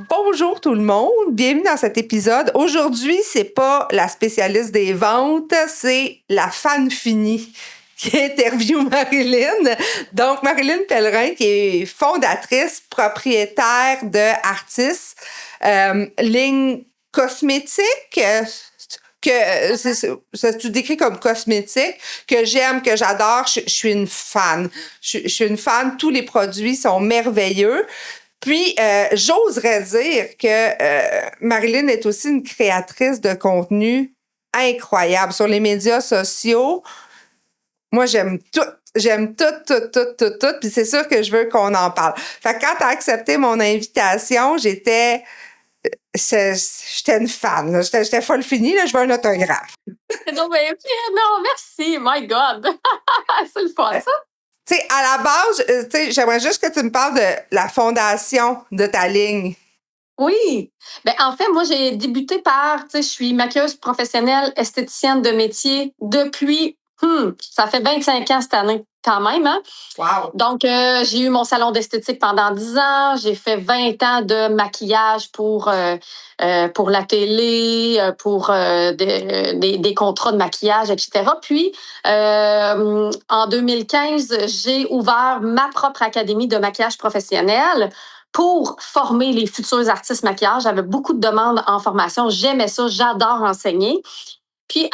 Bonjour tout le monde, bienvenue dans cet épisode. Aujourd'hui, c'est pas la spécialiste des ventes, c'est la fan finie qui interviewe Marilyn. Donc, Marilyn Pellerin, qui est fondatrice, propriétaire de Artis, ligne cosmétique, tu décris comme cosmétique, que j'aime, que j'adore, je suis une fan. Je suis une fan, tous les produits sont merveilleux. Puis, j'oserais dire que Marilyn est aussi une créatrice de contenu incroyable. Sur les médias sociaux, moi, j'aime tout. J'aime tout. Puis c'est sûr que je veux qu'on en parle. Fait que quand tu as accepté mon invitation, j'étais une fan. Là. J'étais folle finie. Là, je veux un autographe. Non, merci. My God. C'est le fun, ça. Tu sais, à la base, j'aimerais juste que tu me parles de la fondation de ta ligne. Oui. Ben, en fait, moi, j'ai débuté par, je suis maquilleuse professionnelle, esthéticienne de métier depuis, ça fait 25 ans cette année, quand même, hein? Wow. Donc, j'ai eu mon salon d'esthétique pendant 10 ans. J'ai fait 20 ans de maquillage pour la télé, pour des contrats de maquillage, etc. Puis, en 2015, j'ai ouvert ma propre académie de maquillage professionnel pour former les futurs artistes maquillage. J'avais beaucoup de demandes en formation. J'aimais ça. J'adore enseigner. Puis,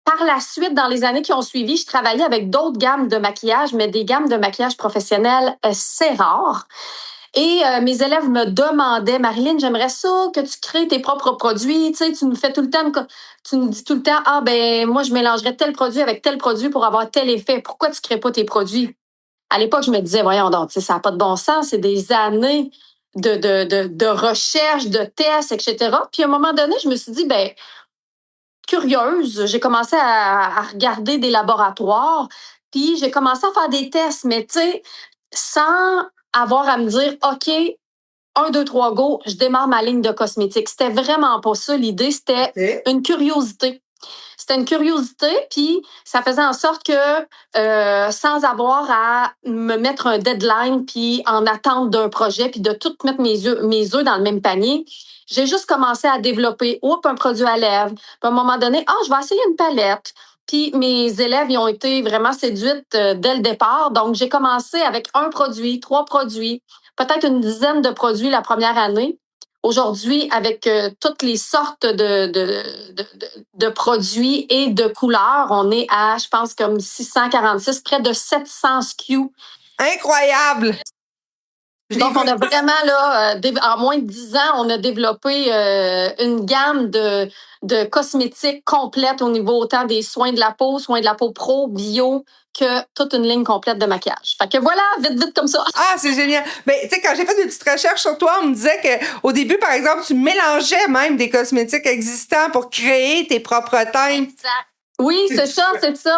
par la suite, dans les années qui ont suivi, je travaillais avec d'autres gammes de maquillage, mais des gammes de maquillage professionnel, c'est rare. Et mes élèves me demandaient, Marilyn, j'aimerais ça que tu crées tes propres produits. Tu sais, tu nous fais tout le temps, tu nous dis tout le temps, moi, je mélangerais tel produit avec tel produit pour avoir tel effet. Pourquoi tu crées pas tes produits? À l'époque, je me disais, voyons donc, ça n'a pas de bon sens. C'est des années de recherche, de tests, etc. Puis à un moment donné, je me suis dit, curieuse, j'ai commencé à regarder des laboratoires, puis j'ai commencé à faire des tests, mais tu sais, sans avoir à me dire, OK, 1, 2, 3, go, je démarre ma ligne de cosmétiques. C'était vraiment pas ça l'idée, c'était une curiosité. C'était une curiosité, puis ça faisait en sorte que sans avoir à me mettre un deadline, puis en attente d'un projet, puis de tout mettre mes œufs dans le même panier, j'ai juste commencé à développer un produit à lèvres. Puis à un moment donné, je vais essayer une palette. Puis mes élèves ils ont été vraiment séduites dès le départ. Donc, j'ai commencé avec un produit, 3 produits, peut-être une dizaine de produits la première année. Aujourd'hui, avec toutes les sortes de produits et de couleurs, on est à, je pense, comme 646, près de 700 SKU. Incroyable! Donc, on a vraiment, là, en moins de 10 ans, on a développé une gamme de cosmétiques complète au niveau autant des soins de la peau pro, bio, que toute une ligne complète de maquillage. Fait que voilà, vite comme ça. Ah, c'est génial. Mais tu sais, quand j'ai fait des petites recherches sur toi, on me disait qu'au début, par exemple, tu mélangeais même des cosmétiques existants pour créer tes propres teintes. Exact. Oui, c'est ça.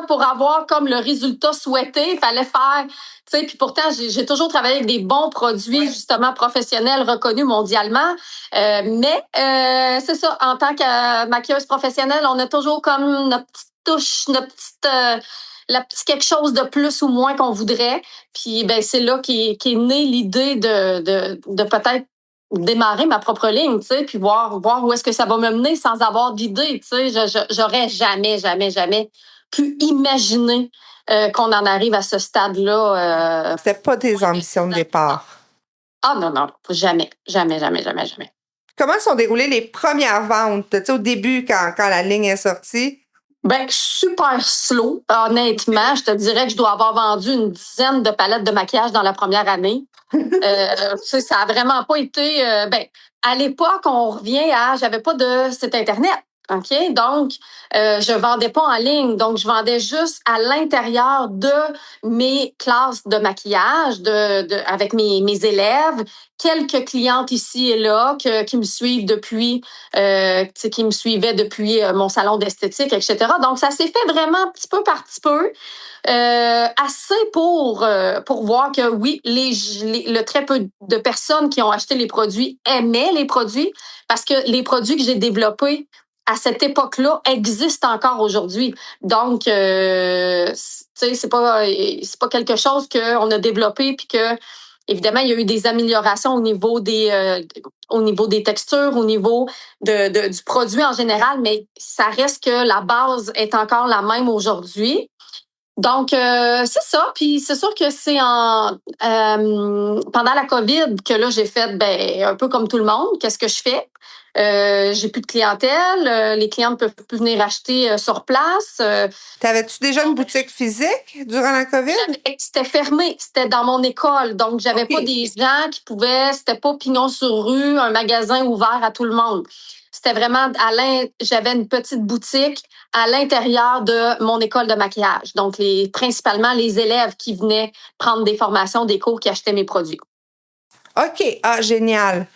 Pour avoir comme le résultat souhaité, il fallait faire, tu sais, puis pourtant, j'ai toujours travaillé avec des bons produits, justement, professionnels, reconnus mondialement. Mais c'est ça, en tant que maquilleuse professionnelle, on a toujours comme notre petite touche, la petite quelque chose de plus ou moins qu'on voudrait. Puis, c'est là qu'est née l'idée de peut-être démarrer ma propre ligne, tu sais, puis voir où est-ce que ça va me mener sans avoir d'idée, tu sais. J'aurais jamais pu imaginer qu'on en arrive à ce stade-là. C'était pas tes ambitions de départ. Ah non, jamais. Comment sont déroulées les premières ventes, tu sais, au début, quand la ligne est sortie? Super slow, honnêtement. Je te dirais que je dois avoir vendu une dizaine de palettes de maquillage dans la première année. Ça a vraiment pas été... à l'époque, on revient à... J'avais pas de site Internet. OK? Donc, je vendais pas en ligne. Donc, je vendais juste à l'intérieur de mes classes de maquillage avec mes élèves, quelques clientes ici et là qui me suivent depuis, qui me suivaient depuis mon salon d'esthétique, etc. Donc, ça s'est fait vraiment petit peu par petit peu. Assez pour voir que oui, le très peu de personnes qui ont acheté les produits aimaient les produits parce que les produits que j'ai développés à cette époque-là existent encore aujourd'hui. Donc, tu sais, c'est pas quelque chose qu'on a développé puis que Évidemment, il y a eu des améliorations au niveau des textures, au niveau du produit en général, mais ça reste que la base est encore la même aujourd'hui. Donc, c'est ça. Puis c'est sûr que c'est pendant la COVID que là, j'ai fait un peu comme tout le monde. Qu'est-ce que je fais? J'ai plus de clientèle. Les clients ne peuvent plus venir acheter sur place. T'avais-tu déjà une boutique physique durant la COVID? C'était fermé. C'était dans mon école. Donc, j'avais pas des gens qui pouvaient... C'était pas pignon sur rue, un magasin ouvert à tout le monde. C'était vraiment j'avais une petite boutique à l'intérieur de mon école de maquillage. Donc, principalement les élèves qui venaient prendre des formations, des cours, qui achetaient mes produits. OK. Ah, génial.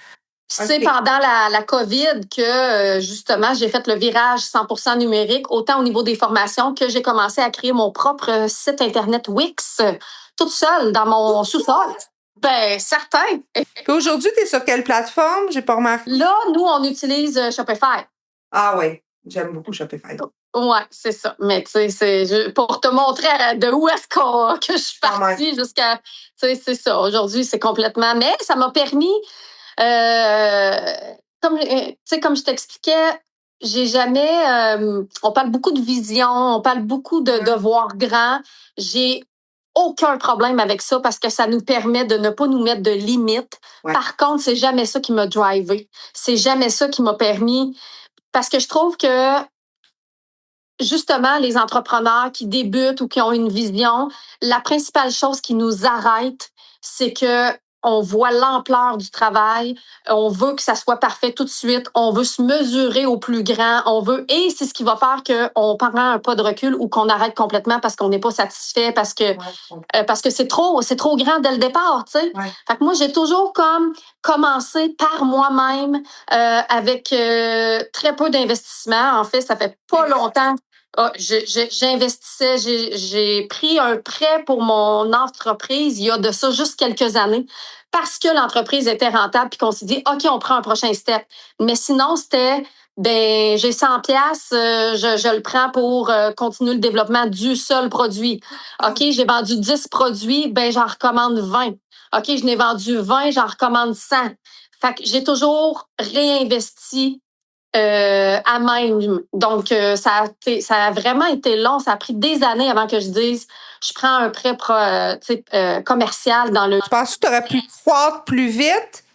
C'est pendant la COVID que, justement, j'ai fait le virage 100% numérique, autant au niveau des formations que j'ai commencé à créer mon propre site Internet Wix, toute seule dans mon sous-sol. Certain. Puis aujourd'hui, tu es sur quelle plateforme? J'ai pas remarqué. Là, nous, on utilise Shopify. Ah oui, j'aime beaucoup Shopify. Ouais, c'est ça. Mais tu sais, pour te montrer de où est-ce que je suis partie jusqu'à... Tu sais, c'est ça. Aujourd'hui, c'est complètement... Mais ça m'a permis... comme je t'expliquais, j'ai jamais... on parle beaucoup de vision, on parle beaucoup de voir grand. J'ai aucun problème avec ça parce que ça nous permet de ne pas nous mettre de limites. Ouais. Par contre, c'est jamais ça qui m'a drivé. C'est jamais ça qui m'a permis... Parce que je trouve que justement, les entrepreneurs qui débutent ou qui ont une vision, la principale chose qui nous arrête, c'est que on voit l'ampleur du travail, on veut que ça soit parfait tout de suite, on veut se mesurer au plus grand, et c'est ce qui va faire qu'on prend un pas de recul ou qu'on arrête complètement parce qu'on n'est pas satisfait, parce que c'est trop grand dès le départ, tu sais. Ouais. Fait que moi, j'ai toujours comme commencé par moi-même avec très peu d'investissement. En fait, ça fait pas longtemps. J'investissais, j'ai pris un prêt pour mon entreprise il y a de ça juste quelques années parce que l'entreprise était rentable puis qu'on s'est dit, OK, on prend un prochain step. Mais sinon, c'était, j'ai 100 pièces, je le prends pour continuer le développement du seul produit. OK, j'ai vendu 10 produits, j'en recommande 20. OK, je n'ai vendu 20, j'en recommande 100. Fait que j'ai toujours réinvesti à même. Donc, ça a vraiment été long. Ça a pris des années avant que je dise je prends un prêt commercial dans le... Tu penses que tu aurais pu croître plus vite?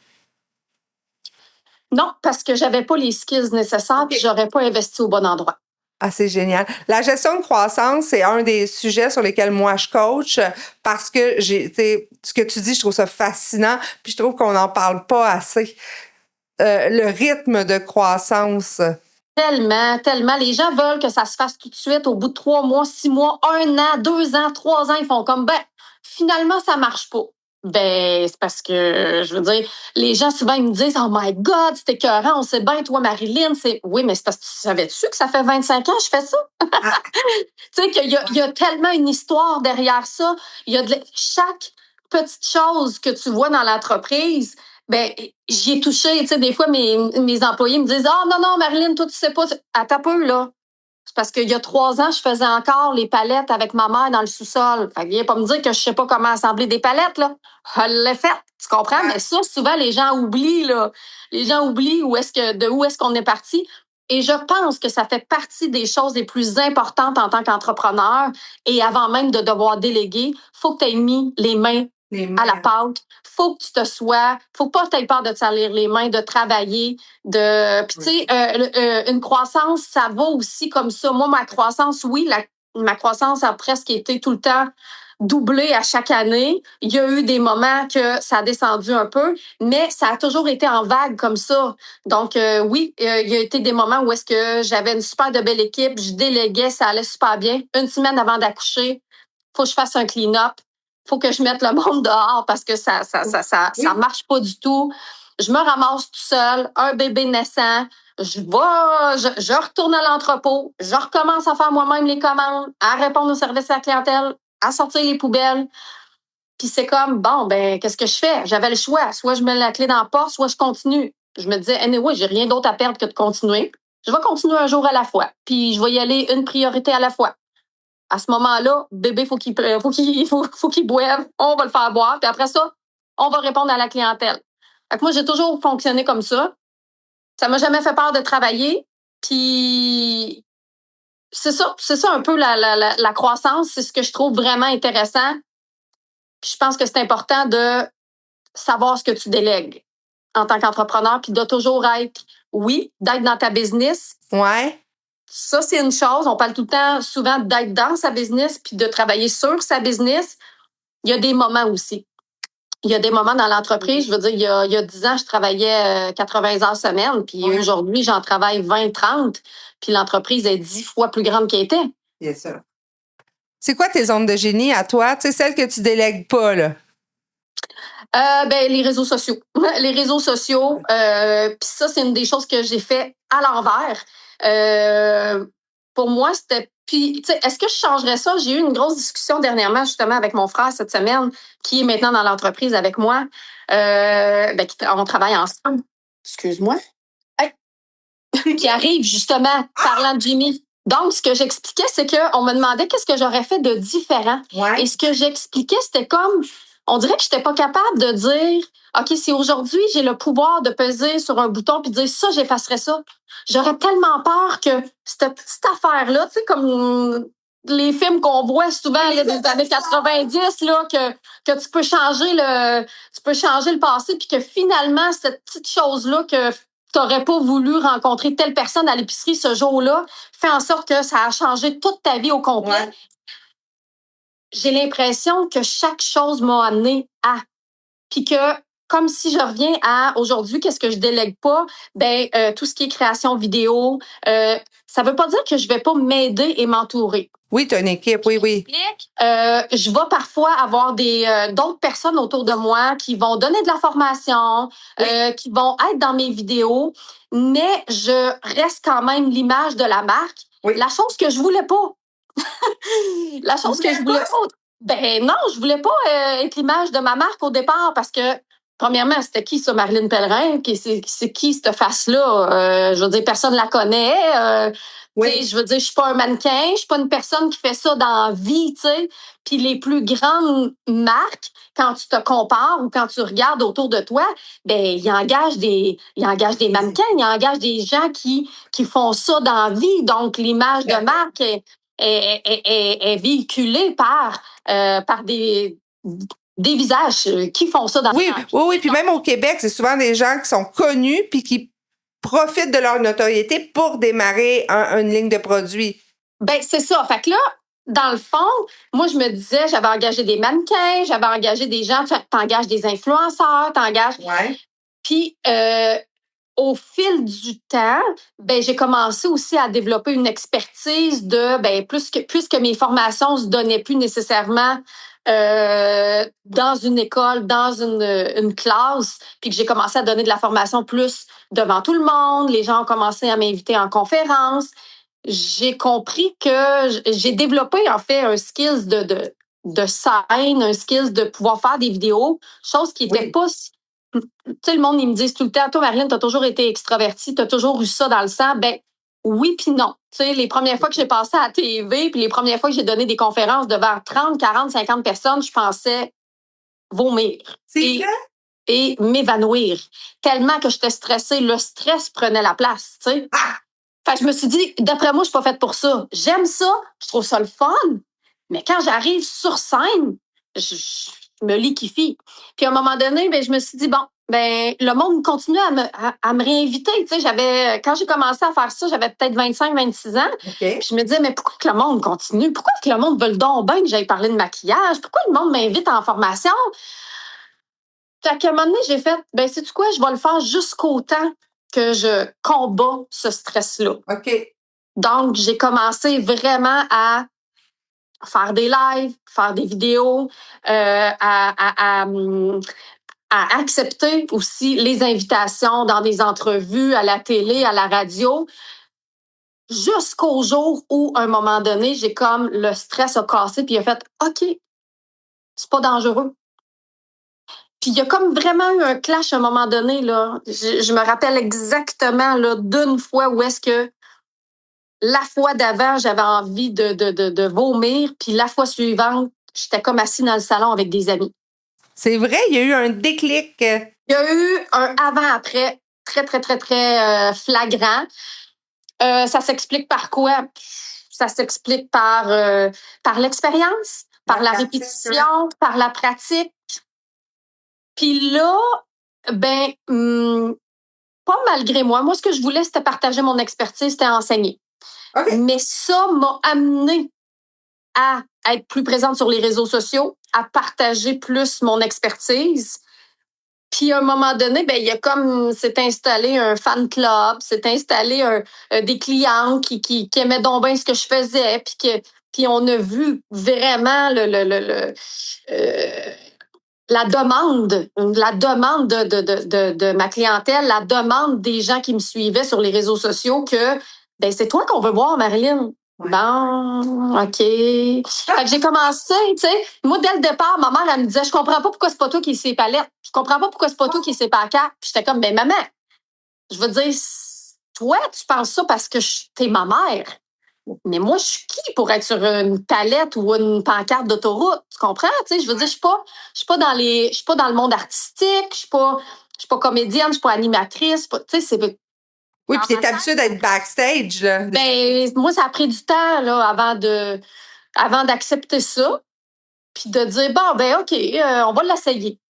Non, parce que j'avais pas les skills nécessaires et j'aurais pas investi au bon endroit. Ah, c'est génial. La gestion de croissance, c'est un des sujets sur lesquels moi je coach parce que ce que tu dis, je trouve ça fascinant puis je trouve qu'on n'en parle pas assez. Le rythme de croissance. Tellement, tellement. Les gens veulent que ça se fasse tout de suite au bout de 3 mois, 6 mois, 1 an, 2 ans, 3 ans. Ils font comme, finalement, ça marche pas. C'est parce que, je veux dire, les gens souvent, ils me disent, oh my God, c'était écœurant, on sait bien, toi, Marilyn, oui, mais c'est parce que tu savais-tu que ça fait 25 ans que je fais ça? Tu sais, qu'il y a tellement une histoire derrière ça. Il y a chaque petite chose que tu vois dans l'entreprise, j'y ai touché. Tu sais, des fois, mes employés me disent, oh non, Marilyn, toi, tu sais pas. Attends un peu, là. C'est parce qu'il y a 3 ans, je faisais encore les palettes avec ma mère dans le sous-sol. Fait que viens pas me dire que je sais pas comment assembler des palettes, là. Je l'ai fait. Tu comprends? Mais ça, souvent, les gens oublient, là. Les gens oublient de où est-ce qu'on est parti. Et je pense que ça fait partie des choses les plus importantes en tant qu'entrepreneur. Et avant même de devoir déléguer, faut que tu aies mis les mains à la pâte. Faut que tu te sois, faut pas que tu aies peur de te salir les mains, de travailler, puis tu sais, une croissance, ça va aussi comme ça. Moi, ma croissance, oui, ma croissance a presque été tout le temps doublée à chaque année. Il y a eu des moments que ça a descendu un peu, mais ça a toujours été en vague comme ça. Donc, oui, il y a été des moments où est-ce que j'avais une super de belle équipe, je déléguais, ça allait super bien. Une semaine avant d'accoucher, faut que je fasse un clean-up. Faut que je mette le monde dehors parce que ça marche pas du tout. Je me ramasse tout seul, un bébé naissant. Je retourne à l'entrepôt. Je recommence à faire moi-même les commandes, à répondre au service à la clientèle, à sortir les poubelles. Puis c'est comme, qu'est-ce que je fais? J'avais le choix. Soit je mets la clé dans la porte, soit je continue. Je me disais, anyway, j'ai rien d'autre à perdre que de continuer. Je vais continuer un jour à la fois. Puis je vais y aller une priorité à la fois. À ce moment-là, bébé, faut qu'il boive. On va le faire boire. Puis après ça, on va répondre à la clientèle. Fait que moi, j'ai toujours fonctionné comme ça. Ça m'a jamais fait peur de travailler. Puis c'est ça un peu la croissance. C'est ce que je trouve vraiment intéressant. Puis je pense que c'est important de savoir ce que tu délègues en tant qu'entrepreneur, puis de toujours être, oui, d'être dans ta business. Ouais. Ça, c'est une chose. On parle tout le temps, souvent, d'être dans sa business, puis de travailler sur sa business. Il y a des moments aussi. Il y a des moments dans l'entreprise, je veux dire, il y a 10 ans, je travaillais 80 heures semaine, puis aujourd'hui, j'en travaille 20, 30, puis l'entreprise est 10 fois plus grande qu'elle était. Bien sûr. C'est quoi tes zones de génie à toi? Tu sais, celles que tu délègues pas, là? Les réseaux sociaux. Les réseaux sociaux, puis ça, c'est une des choses que j'ai fait à l'envers. Pour moi, c'était... Puis, tu sais, est-ce que je changerais ça? J'ai eu une grosse discussion dernièrement, justement, avec mon frère cette semaine, qui est maintenant dans l'entreprise avec moi. On travaille ensemble. Excuse-moi. Hey! Qui arrive, justement, parlant de Jimmy. Donc, ce que j'expliquais, c'est qu'on me demandait qu'est-ce que j'aurais fait de différent. Ouais. Et ce que j'expliquais, c'était comme... On dirait que je n'étais pas capable de dire, OK, si aujourd'hui j'ai le pouvoir de peser sur un bouton puis de dire ça, j'effacerais ça. J'aurais tellement peur que cette petite affaire-là, tu sais, comme les films qu'on voit souvent là, des années 90, là, que tu peux changer le passé puis que finalement, cette petite chose-là que tu n'aurais pas voulu rencontrer telle personne à l'épicerie ce jour-là fait en sorte que ça a changé toute ta vie au complet. Ouais. J'ai l'impression que chaque chose m'a amené à. Puis que, comme si je reviens à aujourd'hui, qu'est-ce que je délègue pas? Tout ce qui est création vidéo, ça veut pas dire que je vais pas m'aider et m'entourer. Oui, tu as une équipe, oui. Je vais parfois avoir d'autres personnes autour de moi qui vont donner de la formation, qui vont être dans mes vidéos, mais je reste quand même l'image de la marque. Oui. La chose que je voulais pas. La chose que je voulais pas. Non, je voulais pas être l'image de ma marque au départ parce que, premièrement, c'était qui ça, Marilyn Pellerin? C'est qui cette face-là? Je veux dire, personne la connaît. Oui. Je veux dire, je suis pas un mannequin, je suis pas une personne qui fait ça dans la vie, tu sais. Puis les plus grandes marques, quand tu te compares ou quand tu regardes autour de toi, ils engagent des mannequins, ils engagent des gens qui font ça dans la vie. Donc, l'image de marque est véhiculée par des visages qui font ça dans Oui. Puis même au Québec, c'est souvent des gens qui sont connus puis qui profitent de leur notoriété pour démarrer une ligne de produits. C'est ça. Fait que là, dans le fond, moi, je me disais, j'avais engagé des mannequins, j'avais engagé des gens, tu engages des influenceurs, t'engages. Ouais. Puis, au fil du temps, j'ai commencé aussi à développer une expertise de, puisque mes formations se donnaient plus nécessairement dans une école, dans une classe, puis que j'ai commencé à donner de la formation plus devant tout le monde. Les gens ont commencé à m'inviter en conférence. J'ai compris que j'ai développé, en fait, un skills de scène, un skills de pouvoir faire des vidéos, chose qui n'était pas... Tu sais, le monde, ils me disent tout le temps, toi, Marilyn, t'as toujours été extravertie, t'as toujours eu ça dans le sang. Oui puis non. Tu sais, les premières fois que j'ai passé à la TV, puis les premières fois que j'ai donné des conférences devant 30, 40, 50 personnes, je pensais vomir. C'est vrai? Et m'évanouir. Tellement que j'étais stressée, le stress prenait la place, tu sais. Ah! Fait que je me suis dit, d'après moi, je suis pas faite pour ça. J'aime ça, je trouve ça le fun, mais quand j'arrive sur scène, je me liquéfie. Puis à un moment donné, je me suis dit, le monde continue à me réinviter. Tu sais, quand j'ai commencé à faire ça, j'avais peut-être 25, 26 ans. Okay. Puis je me disais, mais pourquoi que le monde continue? Pourquoi que le monde veut le don bien que j'aille parler de maquillage? Pourquoi le monde m'invite en formation? Fait qu'à un moment donné, j'ai fait, sais-tu quoi? Je vais le faire jusqu'au temps que je combats ce stress-là. OK. Donc, j'ai commencé vraiment à faire des lives, faire des vidéos, à accepter aussi les invitations dans des entrevues, à la télé, à la radio, jusqu'au jour où, à un moment donné, j'ai comme le stress a cassé, puis il a fait « OK, c'est pas dangereux ». Puis il y a comme vraiment eu un clash à un moment donné, là. Je me rappelle exactement là, d'une fois où est-ce que la fois d'avant, j'avais envie de vomir, puis la fois suivante, j'étais comme assis dans le salon avec des amis. C'est vrai, il y a eu un déclic. Il y a eu un avant-après très, très, très, très flagrant. Ça s'explique par quoi? Ça s'explique par l'expérience, par la répétition, par la pratique. Puis là, ben, pas malgré moi. Moi, ce que je voulais, c'était partager mon expertise, c'était enseigner. Okay. Mais ça m'a amené à être plus présente sur les réseaux sociaux, à partager plus mon expertise. Puis à un moment donné, ben il y a comme s'est installé un fan club, s'est installé des clients qui aimaient donc bien ce que je faisais, puis on a vu vraiment la demande de ma clientèle, la demande des gens qui me suivaient sur les réseaux sociaux que ben c'est toi qu'on veut voir, Marilyn. Ouais. Bon, OK. Fait que j'ai commencé, tu sais. Moi, dès le départ, ma mère, elle me disait, je comprends pas pourquoi c'est pas toi qui sais palettes. Je comprends pas pourquoi c'est pas toi qui sais pas carte. Puis j'étais comme, ben, maman, je veux dire, toi, tu penses ça parce que t'es ma mère. Mais moi, je suis qui pour être sur une palette ou une pancarte d'autoroute? Tu comprends? Tu sais, je veux dire, je suis pas dans le monde artistique, je suis pas comédienne, je suis pas animatrice, tu sais, c'est. Oui, puis t'es habituée d'être backstage, là. Ben, moi, ça a pris du temps, là, avant d'accepter ça, puis de dire, bon, ben, OK, on va l'essayer.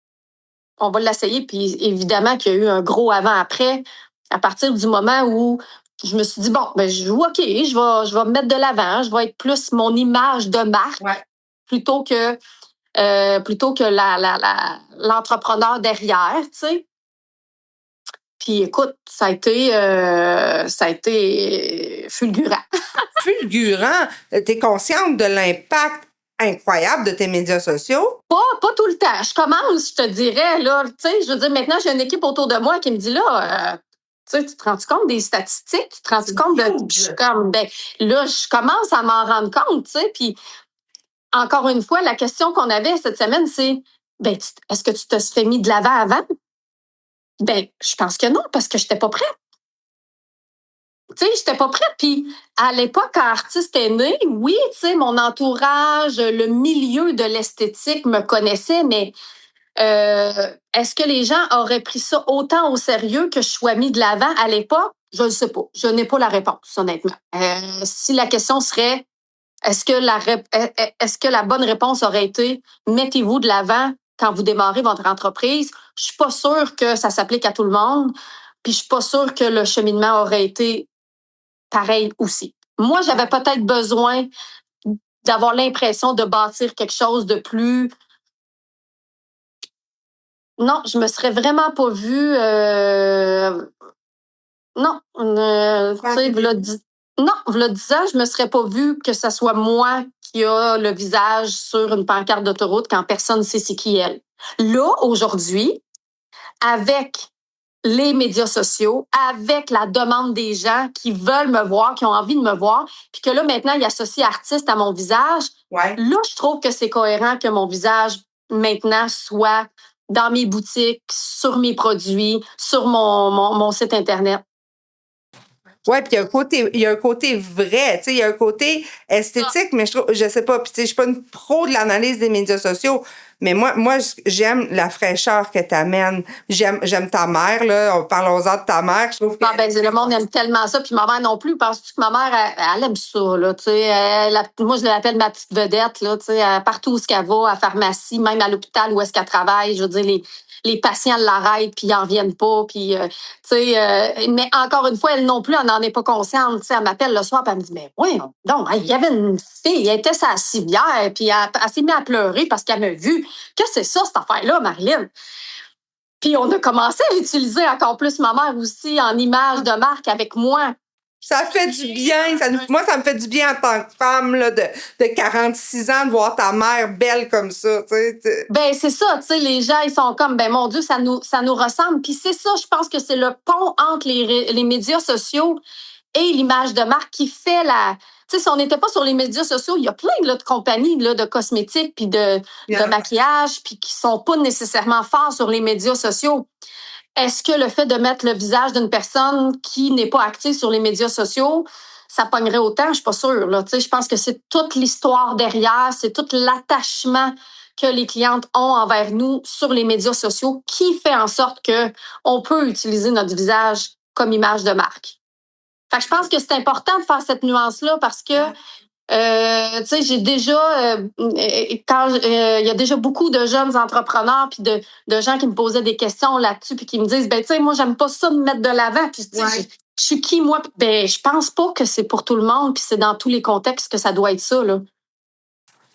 On va l'essayer, puis évidemment qu'il y a eu un gros avant-après, à partir du moment où je me suis dit, bon, ben, OK, je vais me mettre de l'avant, je vais être plus mon image de marque plutôt que l'entrepreneur derrière, tu sais. Puis écoute, ça a été fulgurant. Fulgurant. T'es consciente de l'impact incroyable de tes médias sociaux? Pas tout le temps. Je commence, je te dirais, là, tu sais, je veux dire, maintenant, j'ai une équipe autour de moi qui me dit, là, tu sais, tu te rends compte des statistiques? Tu te rends compte de... Je suis comme, ben, là, je commence à m'en rendre compte, tu sais, puis encore une fois, la question qu'on avait cette semaine, c'est, ben, est-ce que tu te fais mis de l'avant avant? Ben, je pense que non, parce que je n'étais pas prête. Tu sais, j'étais pas prête. Puis à l'époque, quand Artiste est né, oui, tu sais, mon entourage, le milieu de l'esthétique me connaissait, mais est-ce que les gens auraient pris ça autant au sérieux que je sois mis de l'avant à l'époque? Je ne sais pas. Je n'ai pas la réponse, honnêtement. Si la question serait est-ce que la bonne réponse aurait été mettez-vous de l'avant quand vous démarrez votre entreprise? Je suis pas sûre que ça s'applique à tout le monde. Puis je suis pas sûre que le cheminement aurait été pareil aussi. Moi, j'avais peut-être besoin d'avoir l'impression de bâtir quelque chose de plus. Non, je me serais vraiment pas vue. Non, tu sais, v'là 10 ans, je me serais pas vue que ce soit moi qui a le visage sur une pancarte d'autoroute quand personne ne sait c'est qui elle. Là, aujourd'hui, avec les médias sociaux, avec la demande des gens qui veulent me voir, qui ont envie de me voir, puis que là, maintenant, il associe artiste à mon visage. Ouais. Là, je trouve que c'est cohérent que mon visage, maintenant, soit dans mes boutiques, sur mes produits, sur mon site Internet. Oui, puis il y a un côté vrai, tu sais, il y a un côté esthétique, mais je sais pas, puis tu sais, je suis pas une pro de l'analyse des médias sociaux, mais moi j'aime la fraîcheur que t'amènes. J'aime ta mère, là, parlons-en de ta mère. Je trouve que... ben, le monde aime tellement ça, puis ma mère non plus. Penses-tu que ma mère, elle aime ça, là, tu sais, moi, je l'appelle ma petite vedette, là, tu sais, partout où qu'elle va, à la pharmacie, même à l'hôpital où est-ce qu'elle travaille, je veux dire, les patients l'arrêtent, puis ils n'en viennent pas, puis, tu sais, mais encore une fois, elle non plus, elle n'en est pas consciente, tu sais, elle m'appelle le soir, puis elle me dit, mais oui, donc, il y avait une fille, elle était sa civière, puis elle s'est mise à pleurer parce qu'elle m'a vu. Qu'est-ce que c'est ça, cette affaire-là, Marilyn? Puis on a commencé à utiliser encore plus ma mère aussi en image de marque avec moi. Ça fait du bien. Moi, ça me fait du bien en tant que femme là, de 46 ans de voir ta mère belle comme ça. Tu sais. Ben c'est ça, tu sais, les gens, ils sont comme, ben mon Dieu, ça nous ressemble. Puis c'est ça, je pense que c'est le pont entre les médias sociaux et l'image de marque qui fait la... Tu sais, si on n'était pas sur les médias sociaux, il y a plein là, de compagnies là, de cosmétiques puis de maquillage puis qui sont pas nécessairement forts sur les médias sociaux. Est-ce que le fait de mettre le visage d'une personne qui n'est pas active sur les médias sociaux ça pognerait autant, je suis pas sûre. Là. Je pense que c'est toute l'histoire derrière, c'est tout l'attachement que les clientes ont envers nous sur les médias sociaux qui fait en sorte que on peut utiliser notre visage comme image de marque. Fait que je pense que c'est important de faire cette nuance-là parce que j'ai déjà quand il y a déjà beaucoup de jeunes entrepreneurs puis de gens qui me posaient des questions là-dessus puis qui me disent ben tu sais moi j'aime pas ça me mettre de l'avant puis je suis qui moi ben je pense pas que c'est pour tout le monde puis c'est dans tous les contextes que ça doit être ça là.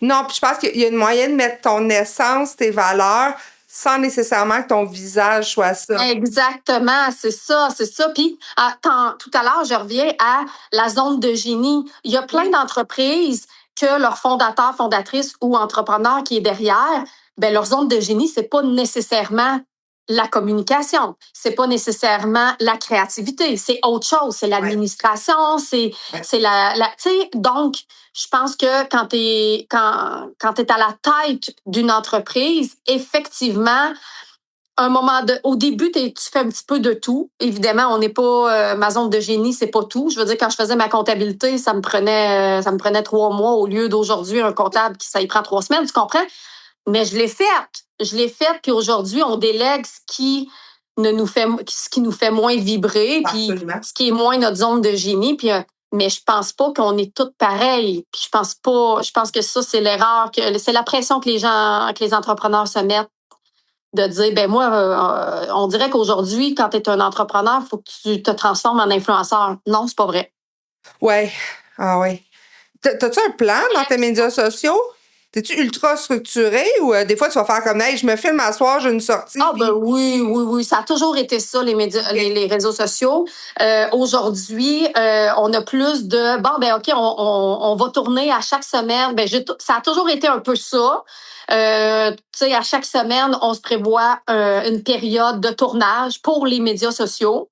Non, puis je pense qu'il y a une moyen de mettre ton essence, tes valeurs, sans nécessairement que ton visage soit ça. Exactement, c'est ça. Puis, tout à l'heure, je reviens à la zone de génie. Il y a plein d'entreprises que leur fondateur, fondatrice ou entrepreneur qui est derrière, ben leur zone de génie, c'est pas nécessairement la communication, c'est pas nécessairement la créativité, c'est autre chose, c'est l'administration, c'est tu sais, donc je pense que quand t'es à la tête d'une entreprise, effectivement au début, tu fais un petit peu de tout. Évidemment, on n'est pas ma zone de génie, c'est pas tout. Je veux dire, quand je faisais ma comptabilité, ça me prenait 3 mois au lieu d'aujourd'hui un comptable qui ça y prend 3 semaines. Tu comprends? Mais je l'ai faite. Puis aujourd'hui, on délègue ce qui nous fait moins vibrer, puis ce qui est moins notre zone de génie. Puis mais je pense pas qu'on est toutes pareilles. Puis je pense que ça c'est l'erreur, c'est la pression que les entrepreneurs se mettent de dire, ben moi, on dirait qu'aujourd'hui, quand tu es un entrepreneur, il faut que tu te transformes en influenceur. Non, c'est pas vrai. Ouais. Ah ouais. T'as-tu un plan dans tes médias sociaux? T'es-tu ultra structuré ou des fois tu vas faire comme hey, je me filme à soir, j'ai une sortie? Ah ben oui. Ça a toujours été ça, les médias, les réseaux sociaux. Aujourd'hui, on a plus de bon, ben OK, on va tourner à chaque semaine. Ben ça a toujours été un peu ça. Tu sais, à chaque semaine, on se prévoit une période de tournage pour les médias sociaux.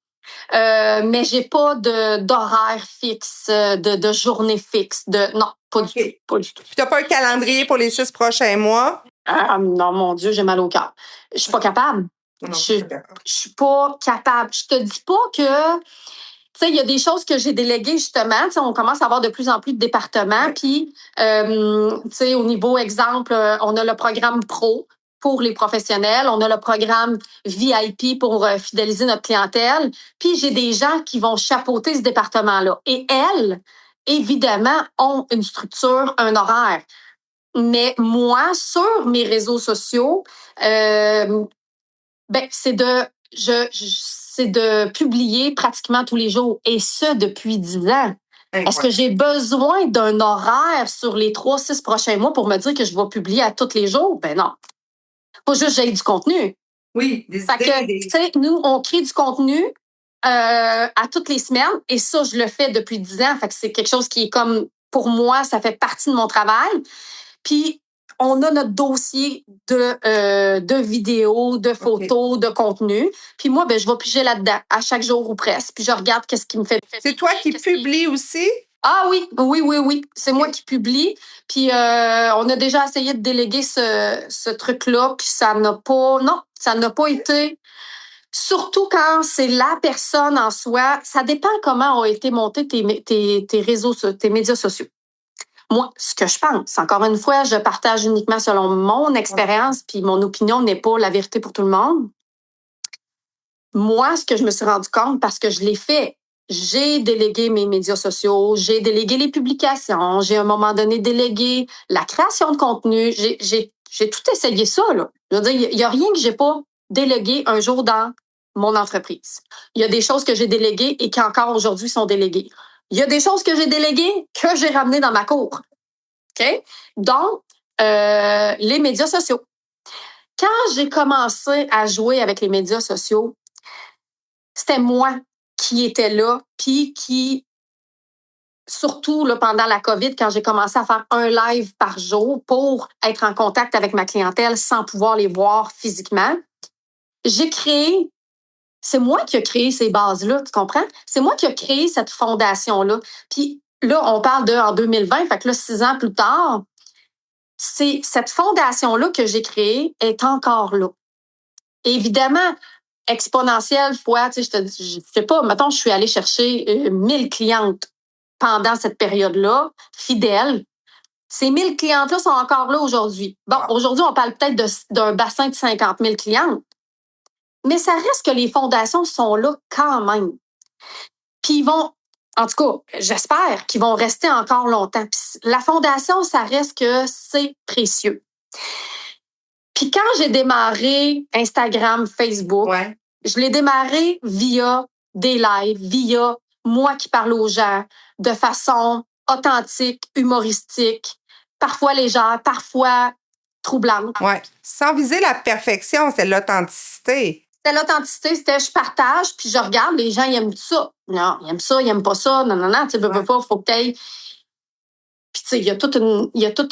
Mais j'ai pas d'horaire fixe, de journée fixe. Non, pas du tout. Pas du tout. Puis t'as pas un calendrier pour les 6 prochains mois? Ah, non, mon Dieu, j'ai mal au cœur. Je suis pas capable. Je suis pas capable. Je te dis pas que tu sais, il y a des choses que j'ai déléguées justement. Tu sais, on commence à avoir de plus en plus de départements. Puis, tu sais, au niveau exemple, on a le programme pro pour les professionnels. On a le programme VIP pour fidéliser notre clientèle. Puis, j'ai des gens qui vont chapeauter ce département-là. Et elles, évidemment, ont une structure, un horaire. Mais moi, sur mes réseaux sociaux, ben, c'est de publier pratiquement tous les jours, et ce, depuis 10 ans. Est-ce que j'ai besoin d'un horaire sur les 3-6 prochains mois pour me dire que je vais publier à tous les jours? Ben non. Pas juste j'ai du contenu. Oui, tu sais, nous, on crée du contenu à toutes les semaines, et ça, je le fais depuis 10 ans. Fait que c'est quelque chose qui est comme, pour moi, ça fait partie de mon travail. Puis, on a notre dossier de vidéos, de photos, de contenu. Puis moi, ben, je vais piger là-dedans à chaque jour ou presque. Puis je regarde qu'est-ce qui me fait. C'est toi qui publies aussi? Ah oui. C'est moi qui publie. Puis on a déjà essayé de déléguer ce truc-là. Puis ça n'a pas été. Surtout quand c'est la personne en soi. Ça dépend comment ont été montés tes réseaux, tes médias sociaux. Moi, ce que je pense, encore une fois, je partage uniquement selon mon expérience, puis mon opinion n'est pas la vérité pour tout le monde. Moi, ce que je me suis rendu compte, parce que je l'ai fait, j'ai délégué mes médias sociaux, j'ai délégué les publications, j'ai à un moment donné délégué la création de contenu, j'ai tout essayé ça, là. Je veux dire, il n'y a rien que j'ai pas délégué un jour dans mon entreprise. Il y a des choses que j'ai déléguées et qui encore aujourd'hui sont déléguées. Il y a des choses que j'ai déléguées que j'ai ramenées dans ma cour. OK? Donc, les médias sociaux. Quand j'ai commencé à jouer avec les médias sociaux, c'était moi qui étais là, puis qui, surtout là, pendant la COVID, quand j'ai commencé à faire un live par jour pour être en contact avec ma clientèle sans pouvoir les voir physiquement, c'est moi qui ai créé ces bases-là, tu comprends? C'est moi qui ai créé cette fondation-là. Puis là, on parle en 2020, fait que là, 6 ans plus tard, c'est cette fondation-là que j'ai créée est encore là. Évidemment, exponentielle fois, tu sais, je sais pas, mettons, je suis allée chercher 1000 clientes. pendant cette période-là, fidèles. Ces 1000 clientes-là sont encore là aujourd'hui. Bon, aujourd'hui, on parle peut-être d'un bassin de 50 000 clientes, mais ça reste que les fondations sont là quand même. Puis ils vont, en tout cas, j'espère qu'ils vont rester encore longtemps. Puis la fondation, ça reste que c'est précieux. Puis quand j'ai démarré Instagram, Facebook, je l'ai démarré via des lives, via moi qui parle aux gens de façon authentique, humoristique, parfois légère, parfois troublante. Oui. Sans viser la perfection, c'est l'authenticité. C'était l'authenticité, c'était je partage, puis je regarde, les gens, ils aiment ça. Non, ils aiment ça, ils aiment pas ça. Non, tu veux pas, faut que t'ailles. Puis, tu sais, il y a tout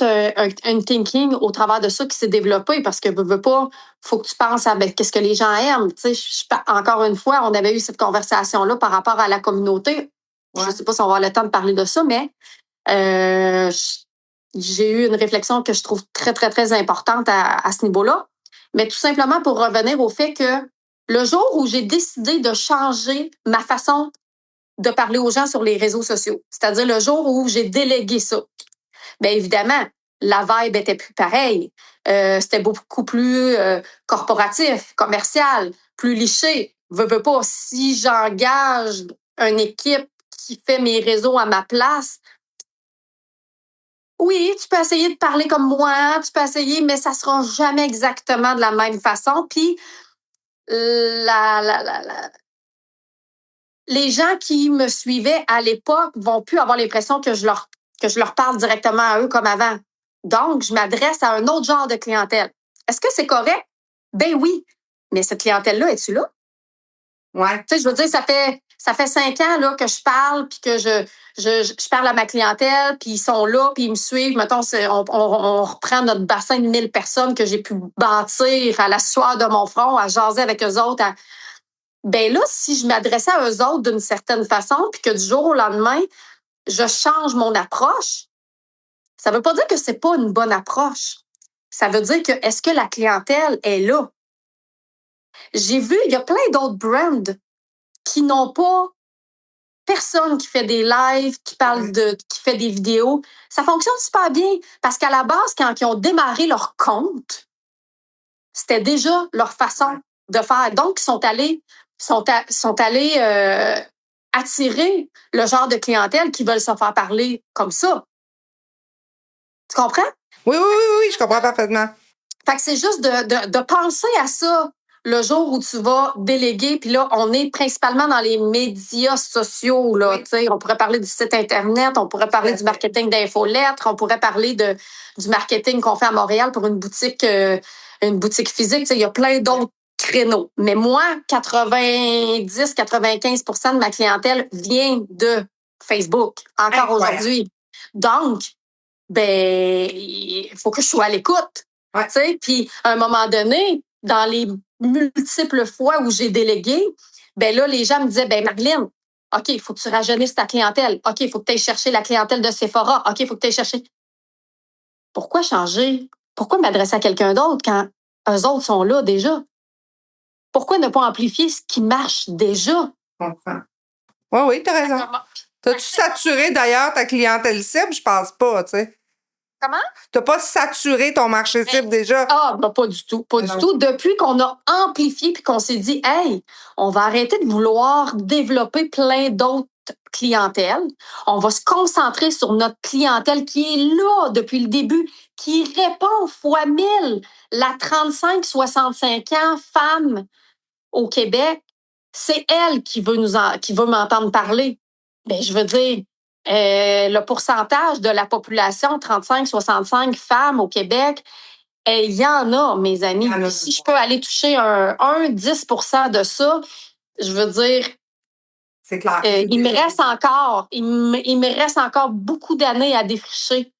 un thinking au travers de ça qui s'est développé parce que, veux pas, faut que tu penses à qu'est-ce que les gens aiment. Tu sais, encore une fois, on avait eu cette conversation-là par rapport à la communauté. Je sais pas si on va avoir le temps de parler de ça, mais j'ai eu une réflexion que je trouve très, très, très importante à ce niveau-là. Mais tout simplement pour revenir au fait que le jour où j'ai décidé de changer ma façon de parler aux gens sur les réseaux sociaux, c'est-à-dire le jour où j'ai délégué ça, bien évidemment, la vibe était plus pareille. C'était beaucoup plus corporatif, commercial, plus liché. Veux pas, si j'engage une équipe qui fait mes réseaux à ma place, oui, tu peux essayer de parler comme moi, tu peux essayer, mais ça sera jamais exactement de la même façon. Puis, les gens qui me suivaient à l'époque vont plus avoir l'impression que je leur parle directement à eux comme avant. Donc, je m'adresse à un autre genre de clientèle. Est-ce que c'est correct? Ben oui. Mais cette clientèle-là, es-tu là? Ouais. Tu sais, je veux dire, ça fait 5 ans là, que je parle, puis que je parle à ma clientèle, puis ils sont là, puis ils me suivent. Mettons, on reprend notre bassin de 1000 personnes que j'ai pu bâtir à la sueur de mon front, à jaser avec eux autres. Ben là, si je m'adressais à eux autres d'une certaine façon, puis que du jour au lendemain, je change mon approche, ça veut pas dire que c'est pas une bonne approche. Ça veut dire que est-ce que la clientèle est là? J'ai vu, il y a plein d'autres brands qui n'ont pas personne qui fait des lives, qui fait des vidéos. Ça fonctionne super bien parce qu'à la base, quand ils ont démarré leur compte, c'était déjà leur façon de faire. Donc, ils sont allés attirer le genre de clientèle qui veulent se faire parler comme ça. Tu comprends? Oui, je comprends parfaitement. Fait que c'est juste de penser à ça le jour où tu vas déléguer. Puis là, on est principalement dans les médias sociaux. Là, on pourrait parler du site Internet, on pourrait parler du marketing d'infolettres, on pourrait parler du marketing qu'on fait à Montréal pour une boutique physique. Il y a plein d'autres créneaux. Mais moi, 90-95% de ma clientèle vient de Facebook, encore aujourd'hui. Donc, il faut que je sois à l'écoute. Puis, à un moment donné, dans les multiples fois où j'ai délégué, là, les gens me disaient, Marilyn, OK, il faut que tu rajeunisses ta clientèle. OK, il faut que tu ailles chercher la clientèle de Sephora. OK, il faut que tu ailles chercher. Pourquoi changer? Pourquoi m'adresser à quelqu'un d'autre quand eux autres sont là déjà? Pourquoi ne pas amplifier ce qui marche déjà? Je comprends. Oui, tu as raison. T'as-tu saturé d'ailleurs ta clientèle cible? Je pense pas, tu sais. Comment? T'as pas saturé ton marché cible déjà? Pas du tout. Pas du tout. Depuis qu'on a amplifié puis qu'on s'est dit, hey, on va arrêter de vouloir développer plein d'autres clientèles. On va se concentrer sur notre clientèle qui est là depuis le début, qui répond fois 1000. La 35-65 ans femme au Québec, c'est elle qui veut m'entendre parler. Je veux dire, le pourcentage de la population 35-65 femmes au Québec, il y en a, mes amis. Puis si je peux aller toucher un 10% de ça, je veux dire, c'est clair. Il me reste encore beaucoup d'années à défricher,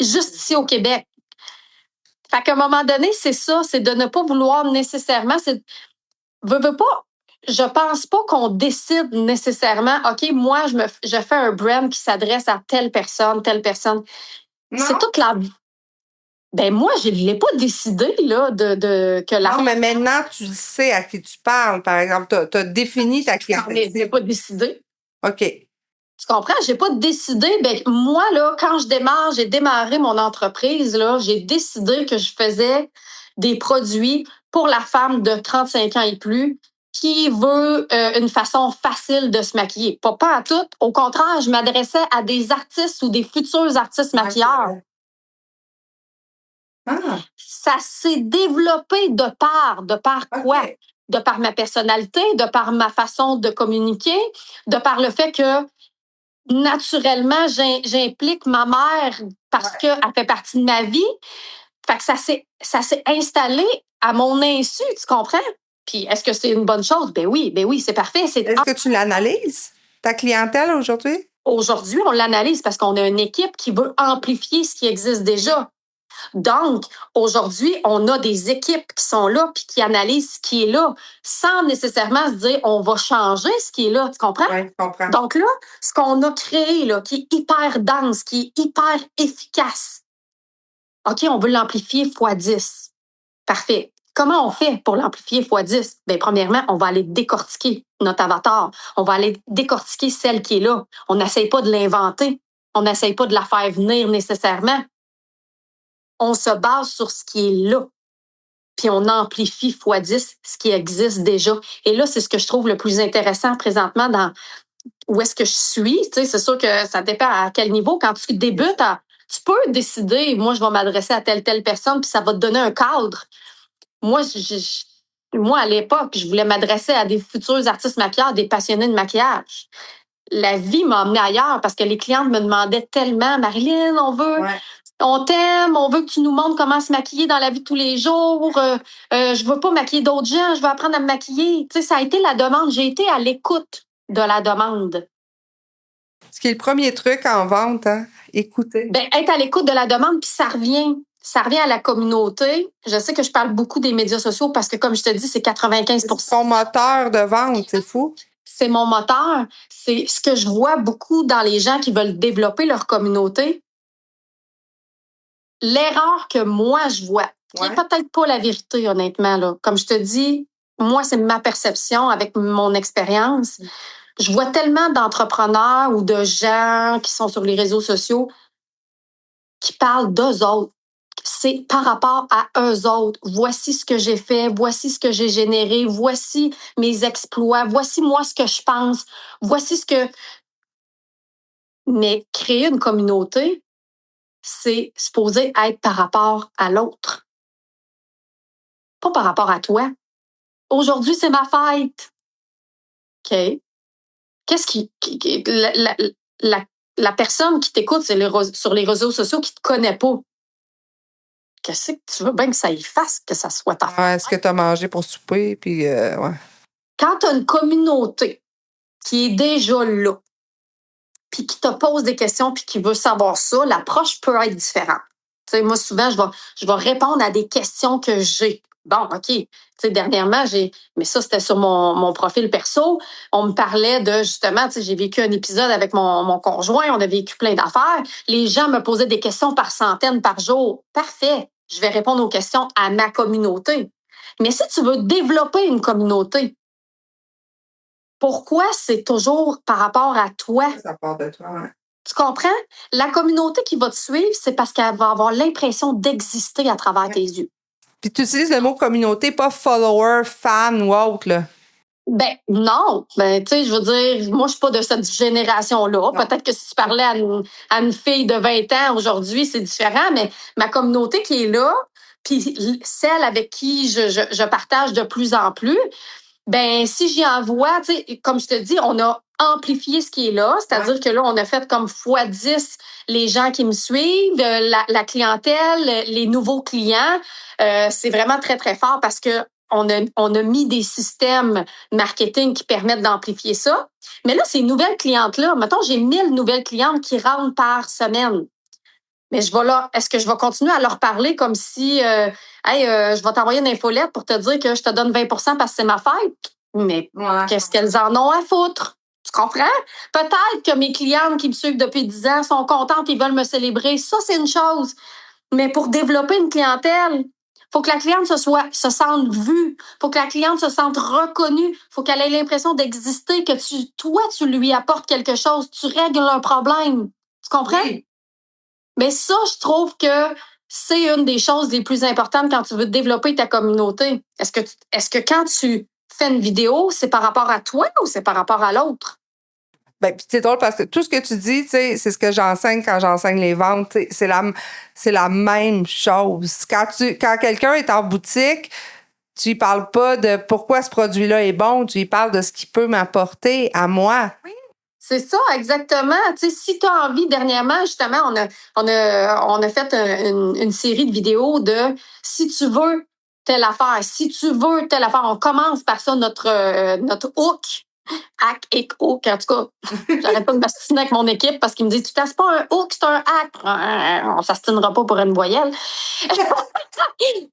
juste ici au Québec. Fait qu'à un moment donné, c'est ça, c'est de ne pas vouloir nécessairement, veux pas, je pense pas qu'on décide nécessairement, OK, moi, je fais un brand qui s'adresse à telle personne. Non. C'est toute la... moi, je ne l'ai pas décidé, là, que la... Non, mais maintenant, tu sais à qui tu parles, par exemple. Tu as défini ta clientèle. Je ne l'ai pas décidé. OK. Tu comprends? J'ai pas décidé. Ben, moi, là, quand j'ai démarré mon entreprise, là, j'ai décidé que je faisais des produits pour la femme de 35 ans et plus qui veut une façon facile de se maquiller. Pas à tout. Au contraire, je m'adressais à des artistes ou des futurs artistes maquilleurs. Ça s'est développé de par quoi? De par ma personnalité, de par ma façon de communiquer, de par le fait que naturellement, j'implique ma mère parce qu'elle fait partie de ma vie. Fait que ça s'est installé à mon insu, tu comprends? Puis est-ce que c'est une bonne chose? Ben oui, c'est parfait. Est-ce que tu l'analyses, ta clientèle aujourd'hui? Aujourd'hui, on l'analyse parce qu'on a une équipe qui veut amplifier ce qui existe déjà. Donc, aujourd'hui, on a des équipes qui sont là puis qui analysent ce qui est là sans nécessairement se dire on va changer ce qui est là, tu comprends? Oui, je comprends. Donc là, ce qu'on a créé, là, qui est hyper dense, qui est hyper efficace, OK, on veut l'amplifier x 10. Parfait. Comment on fait pour l'amplifier x 10? Bien, premièrement, on va aller décortiquer notre avatar. On va aller décortiquer celle qui est là. On n'essaye pas de l'inventer. On n'essaye pas de la faire venir nécessairement. On se base sur ce qui est là. Puis on amplifie x 10 ce qui existe déjà. Et là, c'est ce que je trouve le plus intéressant présentement dans où est-ce que je suis. Tu sais, c'est sûr que ça dépend à quel niveau. Quand tu débutes, tu peux décider, moi, je vais m'adresser à telle personne, puis ça va te donner un cadre. Moi, moi à l'époque, je voulais m'adresser à des futurs artistes maquilleurs, des passionnés de maquillage. La vie m'a amenée ailleurs parce que les clientes me demandaient tellement, Marilyn, on t'aime, on veut que tu nous montres comment se maquiller dans la vie de tous les jours. Je veux pas maquiller d'autres gens, je veux apprendre à me maquiller. Tu sais, ça a été la demande. J'ai été à l'écoute de la demande. Ce qui est le premier truc en vente, hein? Écouter. Ben, être à l'écoute de la demande, puis ça revient. Ça revient à la communauté. Je sais que je parle beaucoup des médias sociaux parce que, comme je te dis, c'est 95 C'est son moteur de vente, c'est fou. C'est mon moteur. C'est ce que je vois beaucoup dans les gens qui veulent développer leur communauté. L'erreur que moi, je vois, qui n'est peut-être pas la vérité, honnêtement, là. Comme je te dis, moi, c'est ma perception avec mon expérience. Je vois tellement d'entrepreneurs ou de gens qui sont sur les réseaux sociaux qui parlent d'eux autres. C'est par rapport à eux autres. Voici ce que j'ai fait, voici ce que j'ai généré, voici mes exploits, voici moi ce que je pense, voici ce que... Mais créer une communauté, c'est supposé être par rapport à l'autre. Pas par rapport à toi. Aujourd'hui, c'est ma fête. OK. Qu'est-ce la personne qui t'écoute sur les réseaux sociaux qui te connaît pas, qu'est-ce que tu veux bien que ça y fasse, que ça soit ta fête? Est-ce que tu as mangé pour souper? Puis, ouais. Quand tu as une communauté qui est déjà là, puis qui te pose des questions, puis qui veut savoir ça, l'approche peut être différente. Tu sais, moi, souvent, je vais répondre à des questions que j'ai. Bon, OK. Tu sais, dernièrement, mais ça, c'était sur mon profil perso. On me parlait de, justement, tu sais, j'ai vécu un épisode avec mon conjoint. On a vécu plein d'affaires. Les gens me posaient des questions par centaines par jour. Parfait. Je vais répondre aux questions à ma communauté. Mais si tu veux développer une communauté, pourquoi c'est toujours par rapport à toi? Ça part de toi, ouais. Tu comprends? La communauté qui va te suivre, c'est parce qu'elle va avoir l'impression d'exister à travers tes yeux. Puis tu utilises le mot communauté, pas follower, fan ou autre, là. Ben non. Ben, tu sais, je veux dire, moi, je suis pas de cette génération-là. Peut-être que si tu parlais à une fille de 20 ans aujourd'hui, c'est différent, mais ma communauté qui est là, puis celle avec qui je partage de plus en plus, ben si j'y envoie, tu sais, comme je te dis, on a amplifié ce qui est là, c'est-à-dire que là, on a fait comme x 10 les gens qui me suivent, la clientèle, les nouveaux clients. C'est vraiment très, très fort parce que on a mis des systèmes marketing qui permettent d'amplifier ça. Mais là, ces nouvelles clientes-là, mettons, j'ai 1000 nouvelles clientes qui rentrent par semaine. Mais est-ce que je vais continuer à leur parler comme si, je vais t'envoyer une infolette pour te dire que je te donne 20 parce que c'est ma fête? Mais qu'est-ce qu'elles en ont à foutre? Tu comprends? Peut-être que mes clientes qui me suivent depuis 10 ans sont contentes, ils veulent me célébrer. Ça, c'est une chose. Mais pour développer une clientèle, Faut que la cliente se sente vue. Faut que la cliente se sente reconnue. Faut qu'elle ait l'impression d'exister, que toi, tu lui apportes quelque chose. Tu règles un problème. Tu comprends? Oui. Mais ça, je trouve que c'est une des choses les plus importantes quand tu veux développer ta communauté. Est-ce que quand tu fais une vidéo, c'est par rapport à toi ou c'est par rapport à l'autre? Ben, puis c'est drôle parce que tout ce que tu dis, tu sais, c'est ce que j'enseigne quand j'enseigne les ventes. Tu sais, c'est la même chose. Quand quelqu'un est en boutique, tu lui parles pas de pourquoi ce produit-là est bon, tu lui parles de ce qu'il peut m'apporter à moi. C'est ça, exactement. Tu sais, si tu as envie, dernièrement, justement, on a fait une série de vidéos de si tu veux telle affaire, si tu veux telle affaire. On commence par ça, notre hook. Hack et hook, en tout cas. J'arrête pas de m'astiner avec mon équipe parce qu'ils me disent, tu c'est pas un hook, c'est un hack. On s'astinera pas pour une voyelle.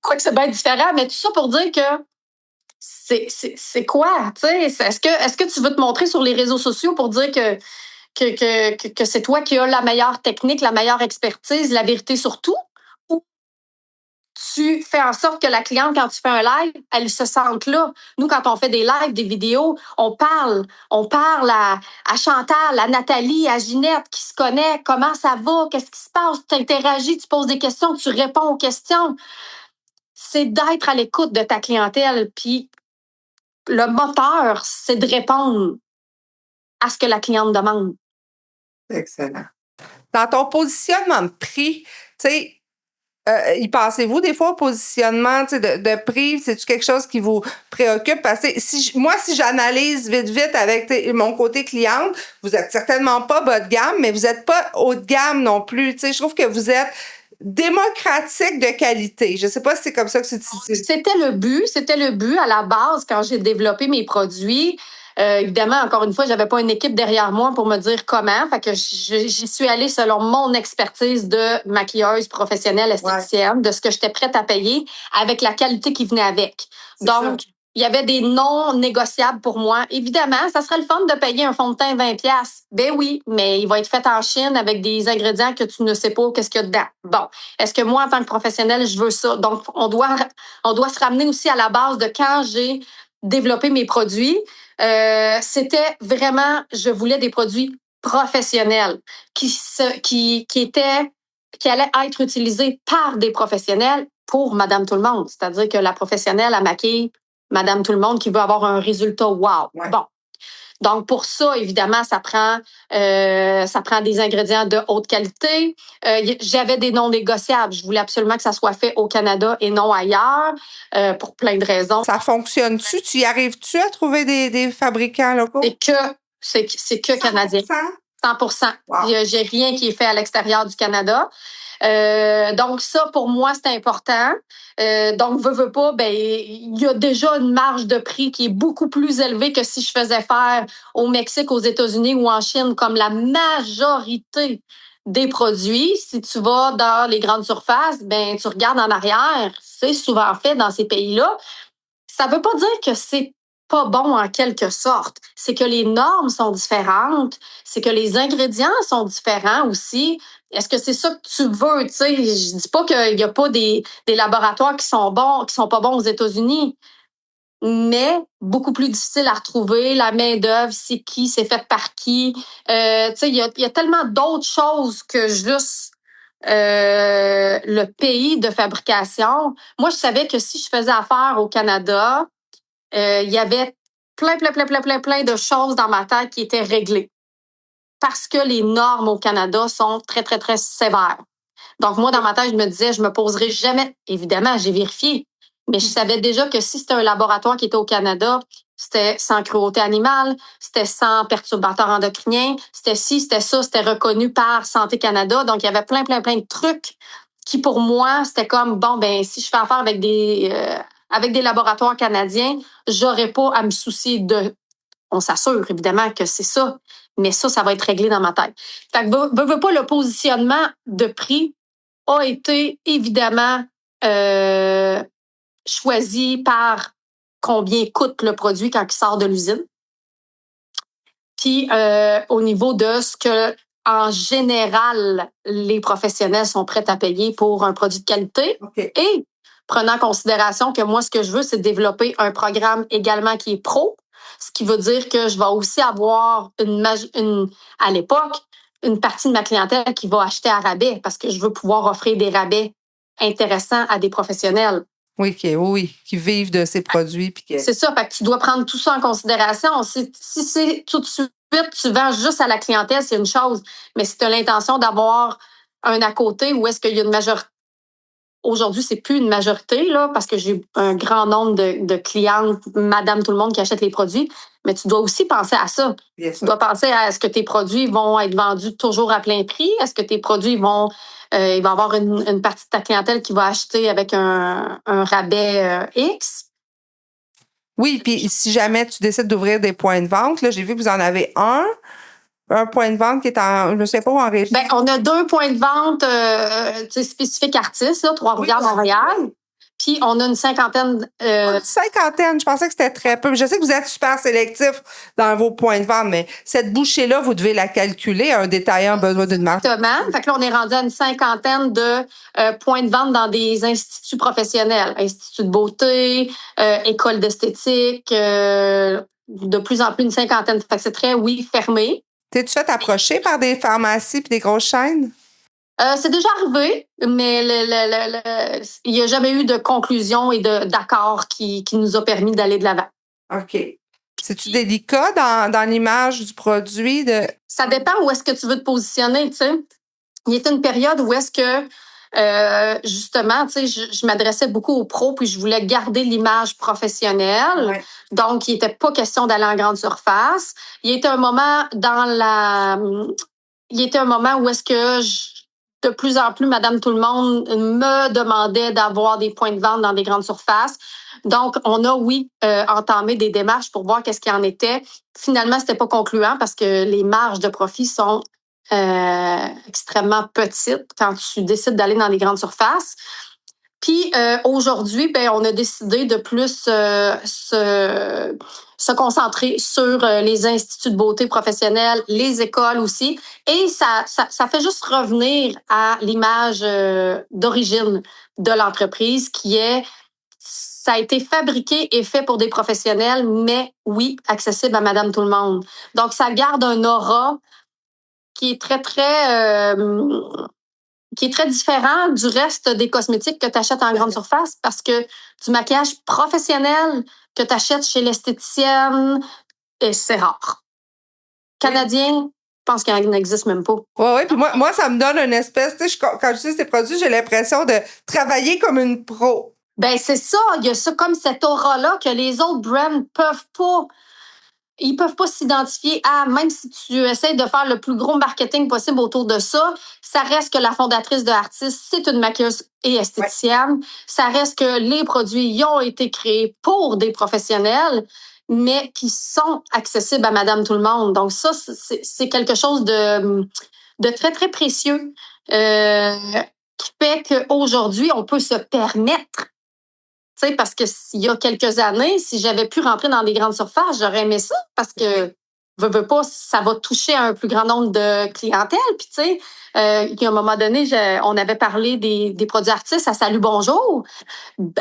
Quoique c'est bien différent, mais tout ça pour dire que c'est quoi? Est-ce que tu veux te montrer sur les réseaux sociaux pour dire que c'est toi qui as la meilleure technique, la meilleure expertise, la vérité sur tout? Ou tu fais en sorte que la cliente, quand tu fais un live, elle se sente là. Nous, quand on fait des lives, des vidéos, on parle à Chantal, à Nathalie, à Ginette qui se connaît, comment ça va, qu'est-ce qui se passe, tu interagis, tu poses des questions, tu réponds aux questions. C'est d'être à l'écoute de ta clientèle, puis le moteur, c'est de répondre à ce que la cliente demande. Excellent. Dans ton positionnement de prix, tu sais, y pensez-vous des fois au positionnement de prix? C'est-tu quelque chose qui vous préoccupe? Parce que si j'analyse vite avec mon côté cliente, vous êtes certainement pas bas de gamme, mais vous n'êtes pas haut de gamme non plus. Tu sais, je trouve que vous êtes démocratique de qualité. Je sais pas si c'est comme ça que c'est. C'était le but à la base quand j'ai développé mes produits. Évidemment, encore une fois, j'avais pas une équipe derrière moi pour me dire comment. Fait que j'y suis allée selon mon expertise de maquilleuse professionnelle esthéticienne, de ce que j'étais prête à payer avec la qualité qui venait avec. Donc, il y avait des non négociables pour moi. Évidemment, ça serait le fun de payer un fond de teint 20$. Ben oui, mais il va être fait en Chine avec des ingrédients que tu ne sais pas qu'est-ce qu'il y a dedans. Bon, est-ce que moi, en tant que professionnelle, je veux ça? Donc, on doit se ramener aussi à la base de quand j'ai développé mes produits. C'était vraiment, je voulais des produits professionnels qui allaient être utilisés par des professionnels pour Madame Tout-le-Monde. C'est-à-dire que la professionnelle a maquille Madame Tout-le-Monde qui veut avoir un résultat wow. Ouais. Bon. Donc, pour ça, évidemment, ça prend des ingrédients de haute qualité. J'avais des non négociables. Je voulais absolument que ça soit fait au Canada et non ailleurs, pour plein de raisons. Ça fonctionne-tu? Tu y arrives-tu à trouver des fabricants locaux? C'est que 100%? Canadien. 100%. Wow. J'ai rien qui est fait à l'extérieur du Canada. Donc ça, pour moi, c'est important. Donc, veux pas, ben il y a déjà une marge de prix qui est beaucoup plus élevée que si je faisais faire au Mexique, aux États-Unis ou en Chine, comme la majorité des produits. Si tu vas dans les grandes surfaces, ben tu regardes en arrière, c'est souvent fait dans ces pays-là. Ça veut pas dire que c'est pas bon en quelque sorte. C'est que les normes sont différentes, c'est que les ingrédients sont différents aussi. Est-ce que c'est ça que tu veux? Tu sais, je dis pas qu'il y a pas des laboratoires qui sont bons, qui sont pas bons aux États-Unis, mais beaucoup plus difficile à retrouver. La main-d'œuvre, c'est qui, c'est fait par qui. Tu sais, il y a tellement d'autres choses que juste le pays de fabrication. Moi, je savais que si je faisais affaire au Canada, il y avait plein de choses dans ma tête qui étaient réglées. Parce que les normes au Canada sont très, très, très sévères. Donc, moi, dans ma tête, je me disais, je me poserai jamais. Évidemment, j'ai vérifié. Mais je savais déjà que si c'était un laboratoire qui était au Canada, c'était sans cruauté animale, c'était sans perturbateurs endocriniens, c'était ci, c'était ça, c'était reconnu par Santé Canada. Donc, il y avait plein de trucs qui, pour moi, c'était comme, bon, ben si je fais affaire avec des laboratoires canadiens, j'aurais pas à me soucier de... On s'assure, évidemment, que c'est ça. Mais ça va être réglé dans ma tête. Fait que, veux pas, le positionnement de prix a été, évidemment, choisi par combien coûte le produit quand il sort de l'usine. Puis, au niveau de ce que, en général, les professionnels sont prêts à payer pour un produit de qualité. Okay. Et prenant en considération que moi, ce que je veux, c'est développer un programme également qui est pro, ce qui veut dire que je vais aussi avoir à l'époque, une partie de ma clientèle qui va acheter à rabais parce que je veux pouvoir offrir des rabais intéressants à des professionnels. Oui, oui, qui vivent de ces produits. C'est ça, fait que tu dois prendre tout ça en considération. Si c'est tout de suite, tu vends juste à la clientèle, c'est une chose. Mais si tu as l'intention d'avoir un à côté où est-ce qu'il y a une majorité. Aujourd'hui, c'est plus une majorité, là, parce que j'ai un grand nombre de clientes, madame tout le monde qui achète les produits. Mais tu dois aussi penser à ça. Tu dois penser à est-ce que tes produits vont être vendus toujours à plein prix? Est-ce que tes produits il va y avoir une partie de ta clientèle qui va acheter avec un rabais X? Oui, puis si jamais tu décides d'ouvrir des points de vente, là, j'ai vu que vous en avez un point de vente qui est je ne sais pas où en région. Ben, on a 2 points de vente spécifiques artistes, là, Trois-Rivières, Montréal. Puis on a une cinquantaine. Une cinquantaine, je pensais que c'était très peu. Je sais que vous êtes super sélectif dans vos points de vente, mais cette bouchée-là, vous devez la calculer. Un détaillant a besoin d'une marque. Exactement. Fait que là, on est rendu à une cinquantaine de points de vente dans des instituts professionnels. Instituts de beauté, écoles d'esthétique, de plus en plus une cinquantaine. Fait que c'est très, fermé. T'es-tu fait approcher par des pharmacies et des grosses chaînes? C'est déjà arrivé, mais il n'y a jamais eu de conclusion et d'accord qui nous a permis d'aller de l'avant. OK. C'est-tu délicat dans l'image du produit? Ça dépend où est-ce que tu veux te positionner, tu sais. Il y a une période où est-ce que, justement, tu sais, je m'adressais beaucoup aux pros puis je voulais garder l'image professionnelle. Ouais. Donc, il n'était pas question d'aller en grande surface. Il y a été un moment où est-ce que de plus en plus, Madame Tout-le-Monde me demandait d'avoir des points de vente dans des grandes surfaces. Donc, on a, entamé des démarches pour voir qu'est-ce qu'il en était. Finalement, c'était pas concluant parce que les marges de profit sont extrêmement petites quand tu décides d'aller dans des grandes surfaces. Puis aujourd'hui, on a décidé de plus se concentrer sur les instituts de beauté professionnels, les écoles aussi. Et ça fait juste revenir à l'image d'origine de l'entreprise qui est ça a été fabriqué et fait pour des professionnels, mais oui, accessible à Madame Tout-le-Monde. Donc, ça garde un aura qui est très, très qui est très différent du reste des cosmétiques que tu achètes en grande surface parce que du maquillage professionnel que tu achètes chez l'esthéticienne, c'est rare. Canadien, je pense qu'il n'existe même pas. Oui, puis moi, ça me donne une espèce, tu sais, quand j'utilise ces produits, j'ai l'impression de travailler comme une pro. Ben c'est ça, il y a ça comme cette aura-là que les autres brands peuvent pas. Ils peuvent pas s'identifier à, même si tu essaies de faire le plus gros marketing possible autour de ça, ça reste que la fondatrice de Artis, c'est une maquilleuse et esthéticienne. Ouais. Ça reste que les produits y ont été créés pour des professionnels, mais qui sont accessibles à Madame Tout-le-Monde. Donc ça, c'est quelque chose de très, très précieux qui fait qu'aujourd'hui, on peut se permettre. Tu sais, parce que s'il y a quelques années, si j'avais pu rentrer dans des grandes surfaces, j'aurais aimé ça parce que veux pas, ça va toucher un plus grand nombre de clientèle. Puis tu sais, il y a un moment donné, on avait parlé des produits artistes à Salut Bonjour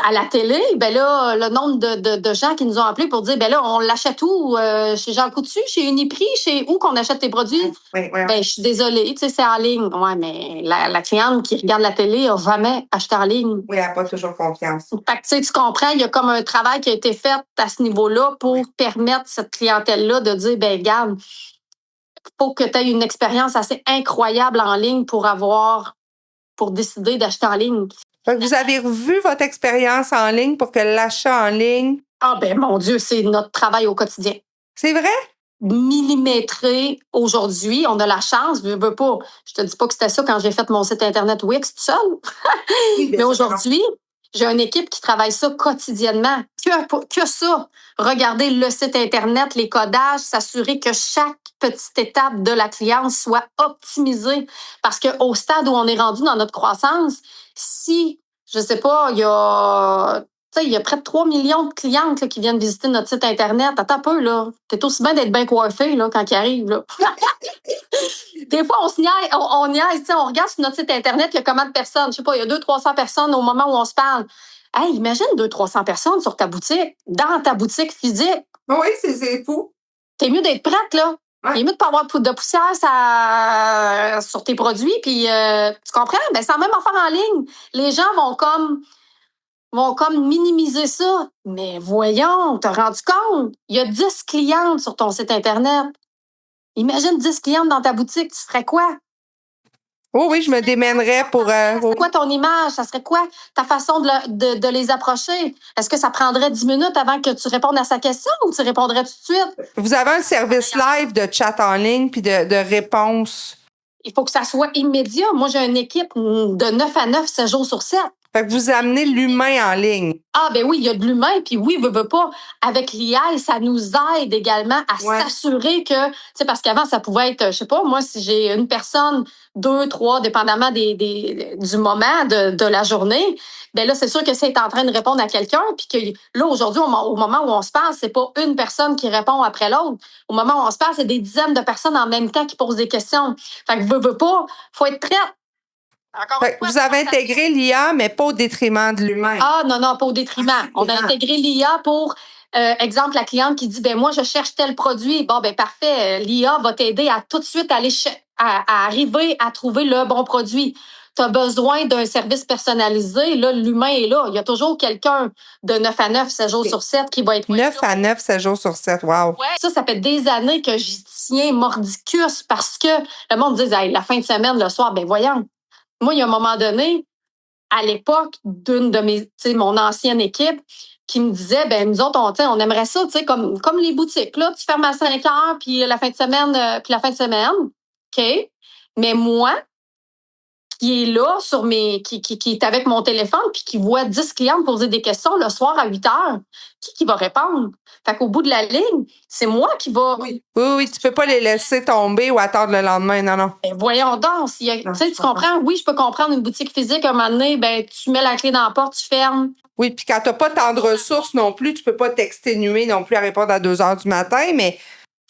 à la télé. Ben là, le nombre de gens qui nous ont appelés pour dire, ben là, on l'achète où? Chez Jean Coutu, chez Uniprix, chez où qu'on achète tes produits? Oui. Ben, je suis désolée, tu sais, c'est en ligne. Ouais, mais la cliente qui regarde la télé n'a jamais acheté en ligne. Oui, elle n'a pas toujours confiance. Fait que, tu sais, tu comprends, il y a comme un travail qui a été fait à ce niveau-là pour permettre cette clientèle-là de dire, ben, regarde, faut que tu aies une expérience assez incroyable en ligne pour décider d'acheter en ligne. Fait que vous avez revu votre expérience en ligne pour que l'achat en ligne... Ah ben mon Dieu, c'est notre travail au quotidien. C'est vrai? Millimétré aujourd'hui, on a la chance, je veux pas. Je te dis pas que c'était ça quand j'ai fait mon site internet Wix tout seul. Mais aujourd'hui, j'ai une équipe qui travaille ça quotidiennement. Que ça. Regarder le site internet, les codages, s'assurer que chaque petite étape de la cliente soit optimisée. Parce qu'au stade où on est rendu dans notre croissance, si, je sais pas, il y a près de 3 millions de clientes là, qui viennent visiter notre site internet. Attends un peu, là. T'es aussi bien d'être bien coiffé là, quand ils arrivent. Là. Des fois, on niaise, on regarde sur notre site internet, il y a combien de personnes? Je sais pas, il y a 200-300 personnes au moment où on se parle. Hey, imagine 200-300 personnes sur ta boutique, dans ta boutique physique. Oui, c'est fou. T'es mieux d'être prête, là. Ouais. Il est mieux de pas avoir de poussière sur tes produits. Puis, tu comprends? Ben, c'est la même affaire en ligne. Les gens vont comme minimiser ça. Mais voyons, t'as rendu compte? Il y a 10 clientes sur ton site Internet. Imagine 10 clientes dans ta boutique, tu ferais quoi? Oh oui, je me démènerais pour... C'est quoi ton image? Ça serait quoi ta façon de les approcher? Est-ce que ça prendrait 10 minutes avant que tu répondes à sa question ou tu répondrais tout de suite? Vous avez un service live de chat en ligne puis de réponse. Il faut que ça soit immédiat. Moi, j'ai une équipe de 9 à 9, 7 jours sur 7. Fait que vous amenez l'humain en ligne. Ah, ben oui, il y a de l'humain, puis oui, veut pas. Avec l'IA, ça nous aide également à s'assurer que, tu sais, parce qu'avant, ça pouvait être, je sais pas, moi, si j'ai une personne, 2, 3, dépendamment du moment de la journée, ben là, c'est sûr que c'est en train de répondre à quelqu'un, puis que là, aujourd'hui, au moment où on se parle, c'est pas une personne qui répond après l'autre. Au moment où on se parle, c'est des dizaines de personnes en même temps qui posent des questions. Fait que veut pas, faut être prête. Fait que vous avez intégré l'IA, mais pas au détriment de l'humain. Ah, non, pas au détriment. On a intégré l'IA pour, exemple, la cliente qui dit, ben moi, je cherche tel produit. Bon, ben parfait. L'IA va t'aider à tout de suite aller à arriver à trouver le bon produit. Tu as besoin d'un service personnalisé. Là, l'humain est là. Il y a toujours quelqu'un de 9 à 9, 7 jours sur 7 qui va être 9 à 9, 7 jours sur 7. Wow. Ouais. Ça fait des années que j'y tiens mordicus parce que le monde dit, hey, la fin de semaine, le soir, ben voyons. Moi, il y a un moment donné, à l'époque, d'une de mes, tu sais, mon ancienne équipe, qui me disait, ben nous autres, on aimerait ça, tu sais, comme les boutiques, là, tu fermes à 5 heures, puis la fin de semaine, OK. Mais moi, qui est là qui est avec mon téléphone, puis qui voit 10 clients me poser des questions le soir à 8 heures, qui va répondre? Fait qu'au bout de la ligne, c'est moi qui va. Oui, tu peux pas les laisser tomber ou attendre le lendemain, non. Ben voyons donc, tu comprends? Oui, je peux comprendre une boutique physique, à un moment donné, ben tu mets la clé dans la porte, tu fermes. Oui, puis quand t'as pas tant de ressources non plus, tu peux pas t'exténuer non plus à répondre à 2 heures du matin, mais...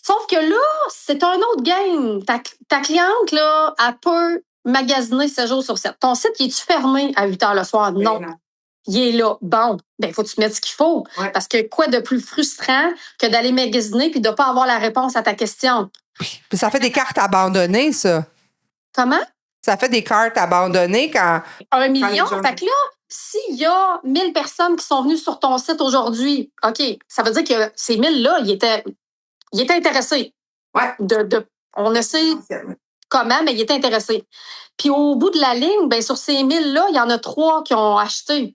Sauf que là, c'est un autre game. Ta cliente, là, elle peut magasiner 7 jours sur 7. Ton site, il est-tu fermé à 8 heures le soir? Non. Il est là. Bon, ben, faut que tu mettes ce qu'il faut. Ouais. Parce que quoi de plus frustrant que d'aller magasiner puis de pas avoir la réponse à ta question? Puis ça fait des cartes abandonnées, ça. Comment? Ça fait des cartes abandonnées quand... 1 million? Fait que là, s'il y a 1000 personnes qui sont venues sur ton site aujourd'hui, OK, ça veut dire que ces 1000-là, ils étaient intéressés. Ouais. On ne sait comment, mais il était intéressé. Puis au bout de la ligne, ben sur ces 1000-là, il y en a 3 qui ont acheté.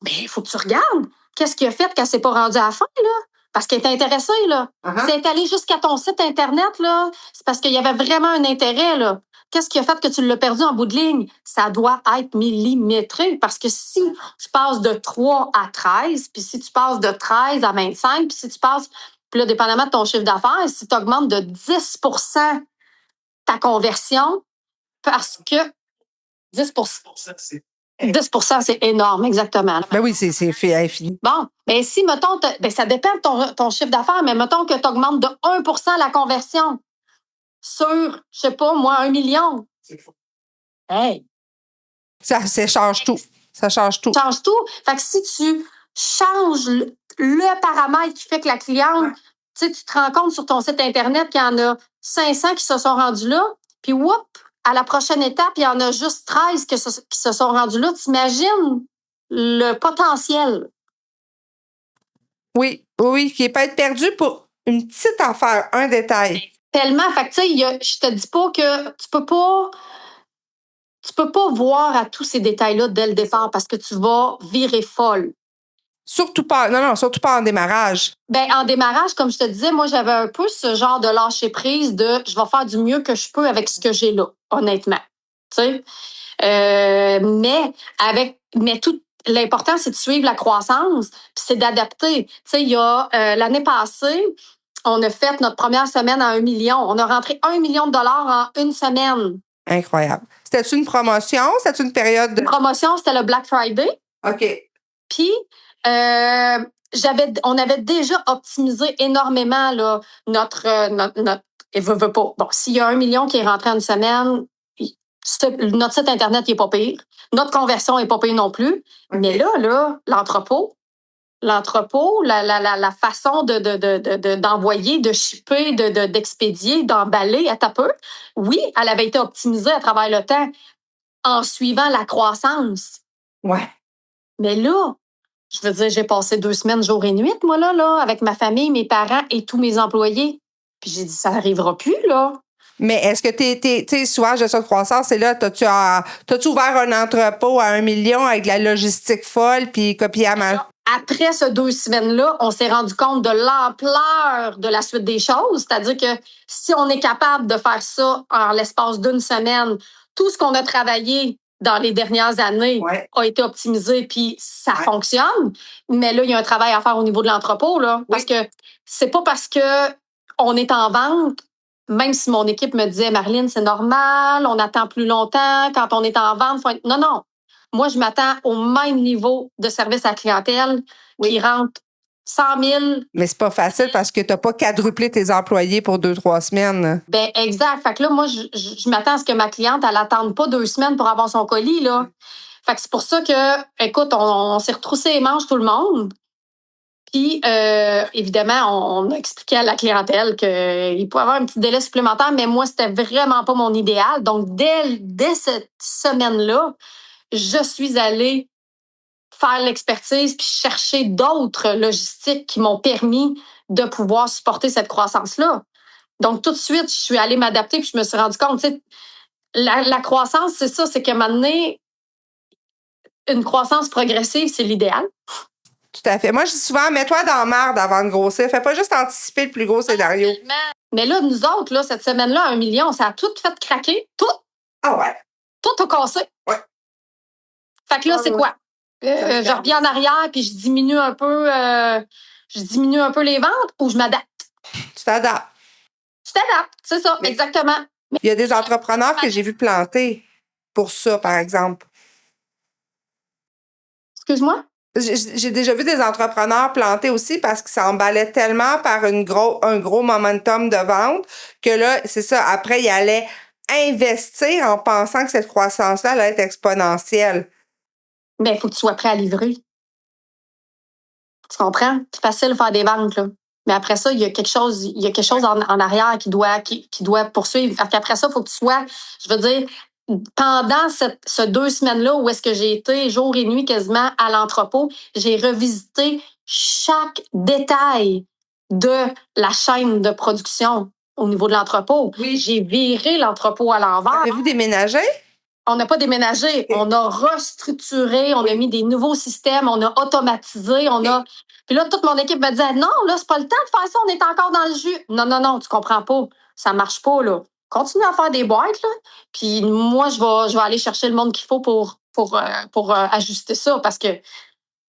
Mais il faut que tu regardes. Qu'est-ce qui a fait qu'elle ne s'est pas rendue à la fin, là? Parce qu'elle est intéressée, là. Uh-huh. C'est allé jusqu'à ton site Internet, là. C'est parce qu'il y avait vraiment un intérêt, là. Qu'est-ce qui a fait que tu l'as perdu en bout de ligne? Ça doit être millimétré. Parce que si tu passes de 3 à 13, puis si tu passes de 13 à 25, puis si tu passes... Puis là, dépendamment de ton chiffre d'affaires, si tu augmentes de 10 ta conversion, parce que 10 10 c'est énorme, exactement. Ben oui, c'est fait infini. Bon, mais si, mettons, ça dépend de ton chiffre d'affaires, mais mettons que tu augmentes de 1 la conversion sur, je sais pas, moi, 1 million. C'est fou. Hey! Ça change tout. Ça change tout. Ça change tout. Fait que si tu changes le paramètre qui fait que la cliente, tu sais, tu te rends compte sur ton site Internet qu'il y en a 500 qui se sont rendus là, puis whoop, à la prochaine étape, il y en a juste 13 qui se sont rendus là. T'imagines le potentiel? Oui, qui peut être perdu pour une petite affaire, un détail. Tellement. Fait que, tu sais, je te dis pas que tu peux pas voir à tous ces détails-là dès le départ parce que tu vas virer folle. Surtout pas en démarrage. Ben, en démarrage, comme je te disais, moi, j'avais un peu ce genre de lâcher prise de je vais faire du mieux que je peux avec ce que j'ai là, honnêtement. Tu sais? Mais tout l'important, c'est de suivre la croissance, puis c'est d'adapter. Tu sais, il y a l'année passée, on a fait notre première semaine à 1 million. On a rentré 1 million de dollars en une semaine. Incroyable. C'était-tu une promotion? C'était-tu une période de... Une promotion, c'était le Black Friday. OK. Puis, on avait déjà optimisé énormément là, notre et veut pas. Bon, s'il y a 1 million qui est rentré en une semaine, Notre site Internet n'est pas pire. Notre conversion n'est pas pire non plus. Okay. Mais là, l'entrepôt, la façon d'envoyer, de shipper, d'expédier, d'emballer, à peu. Oui, elle avait été optimisée à travers le temps en suivant la croissance. Ouais. Mais là, je veux dire, j'ai passé 2 semaines jour et nuit, moi, là, avec ma famille, mes parents et tous mes employés. Puis j'ai dit, ça n'arrivera plus, là. Mais est-ce que tu sais, souvent, gestion de croissance, c'est là, t'as-tu ouvert un entrepôt à 1 million avec de la logistique folle, puis copier à main? Après ces 2 semaines-là, on s'est rendu compte de l'ampleur de la suite des choses. C'est-à-dire que si on est capable de faire ça en l'espace d'1 semaine, tout ce qu'on a travaillé dans les dernières années a été optimisé, puis ça fonctionne. Mais là, il y a un travail à faire au niveau de l'entrepôt, là. Parce que c'est pas parce que on est en vente, même si mon équipe me disait, Marilyn, c'est normal, on attend plus longtemps, quand on est en vente, non. Moi, je m'attends au même niveau de service à la clientèle qui rentre 100 000. Mais c'est pas facile parce que t'as pas quadruplé tes employés pour 2-3 semaines. Ben exact. Fait que là, moi, je m'attends à ce que ma cliente, elle attende pas 2 semaines pour avoir son colis, là. Fait que c'est pour ça que, écoute, on s'est retroussé les manches, tout le monde. Puis, évidemment, on a expliqué à la clientèle qu'il pouvait avoir un petit délai supplémentaire, mais moi, c'était vraiment pas mon idéal. Donc, dès cette semaine-là, je suis allée faire l'expertise puis chercher d'autres logistiques qui m'ont permis de pouvoir supporter cette croissance-là. Donc, tout de suite, je suis allée m'adapter puis je me suis rendu compte, tu sais, la croissance, c'est ça, c'est qu'à un moment donné, une croissance progressive, c'est l'idéal. Tout à fait. Moi, je dis souvent, mets-toi dans la merde avant de grossir. Fais pas juste anticiper le plus gros scénario. Mais là, nous autres, là, cette semaine-là, 1 million, ça a tout fait craquer. Tout. Ah ouais. Tout a cassé. Ouais. Fait que là, c'est quoi? Je reviens en arrière puis je diminue un peu les ventes ou je m'adapte? Tu t'adaptes. Tu t'adaptes, c'est ça, exactement. Il y a des entrepreneurs que j'ai vu planter pour ça, par exemple. Excuse-moi? J'ai déjà vu des entrepreneurs planter aussi parce qu'ils s'emballaient tellement par un gros momentum de vente que là, c'est ça, après, ils allaient investir en pensant que cette croissance-là allait être exponentielle. Mais il faut que tu sois prêt à livrer. Tu comprends? C'est facile de faire des ventes, là. Mais après ça, il y a quelque chose en arrière qui doit poursuivre. Fait qu'après ça, il faut que tu sois, je veux dire, pendant ces 2 semaines-là où est-ce que j'ai été jour et nuit quasiment à l'entrepôt, j'ai revisité chaque détail de la chaîne de production au niveau de l'entrepôt. Oui. J'ai viré l'entrepôt à l'envers. Avez-vous déménagé? On n'a pas déménagé. On a restructuré, on a mis des nouveaux systèmes, on a automatisé, Puis là, toute mon équipe me disait, non, là, c'est pas le temps de faire ça, on est encore dans le jus. Non, tu comprends pas. Ça marche pas, là. Continue à faire des boîtes, là. Puis moi, je vais aller chercher le monde qu'il faut pour ajuster ça parce que,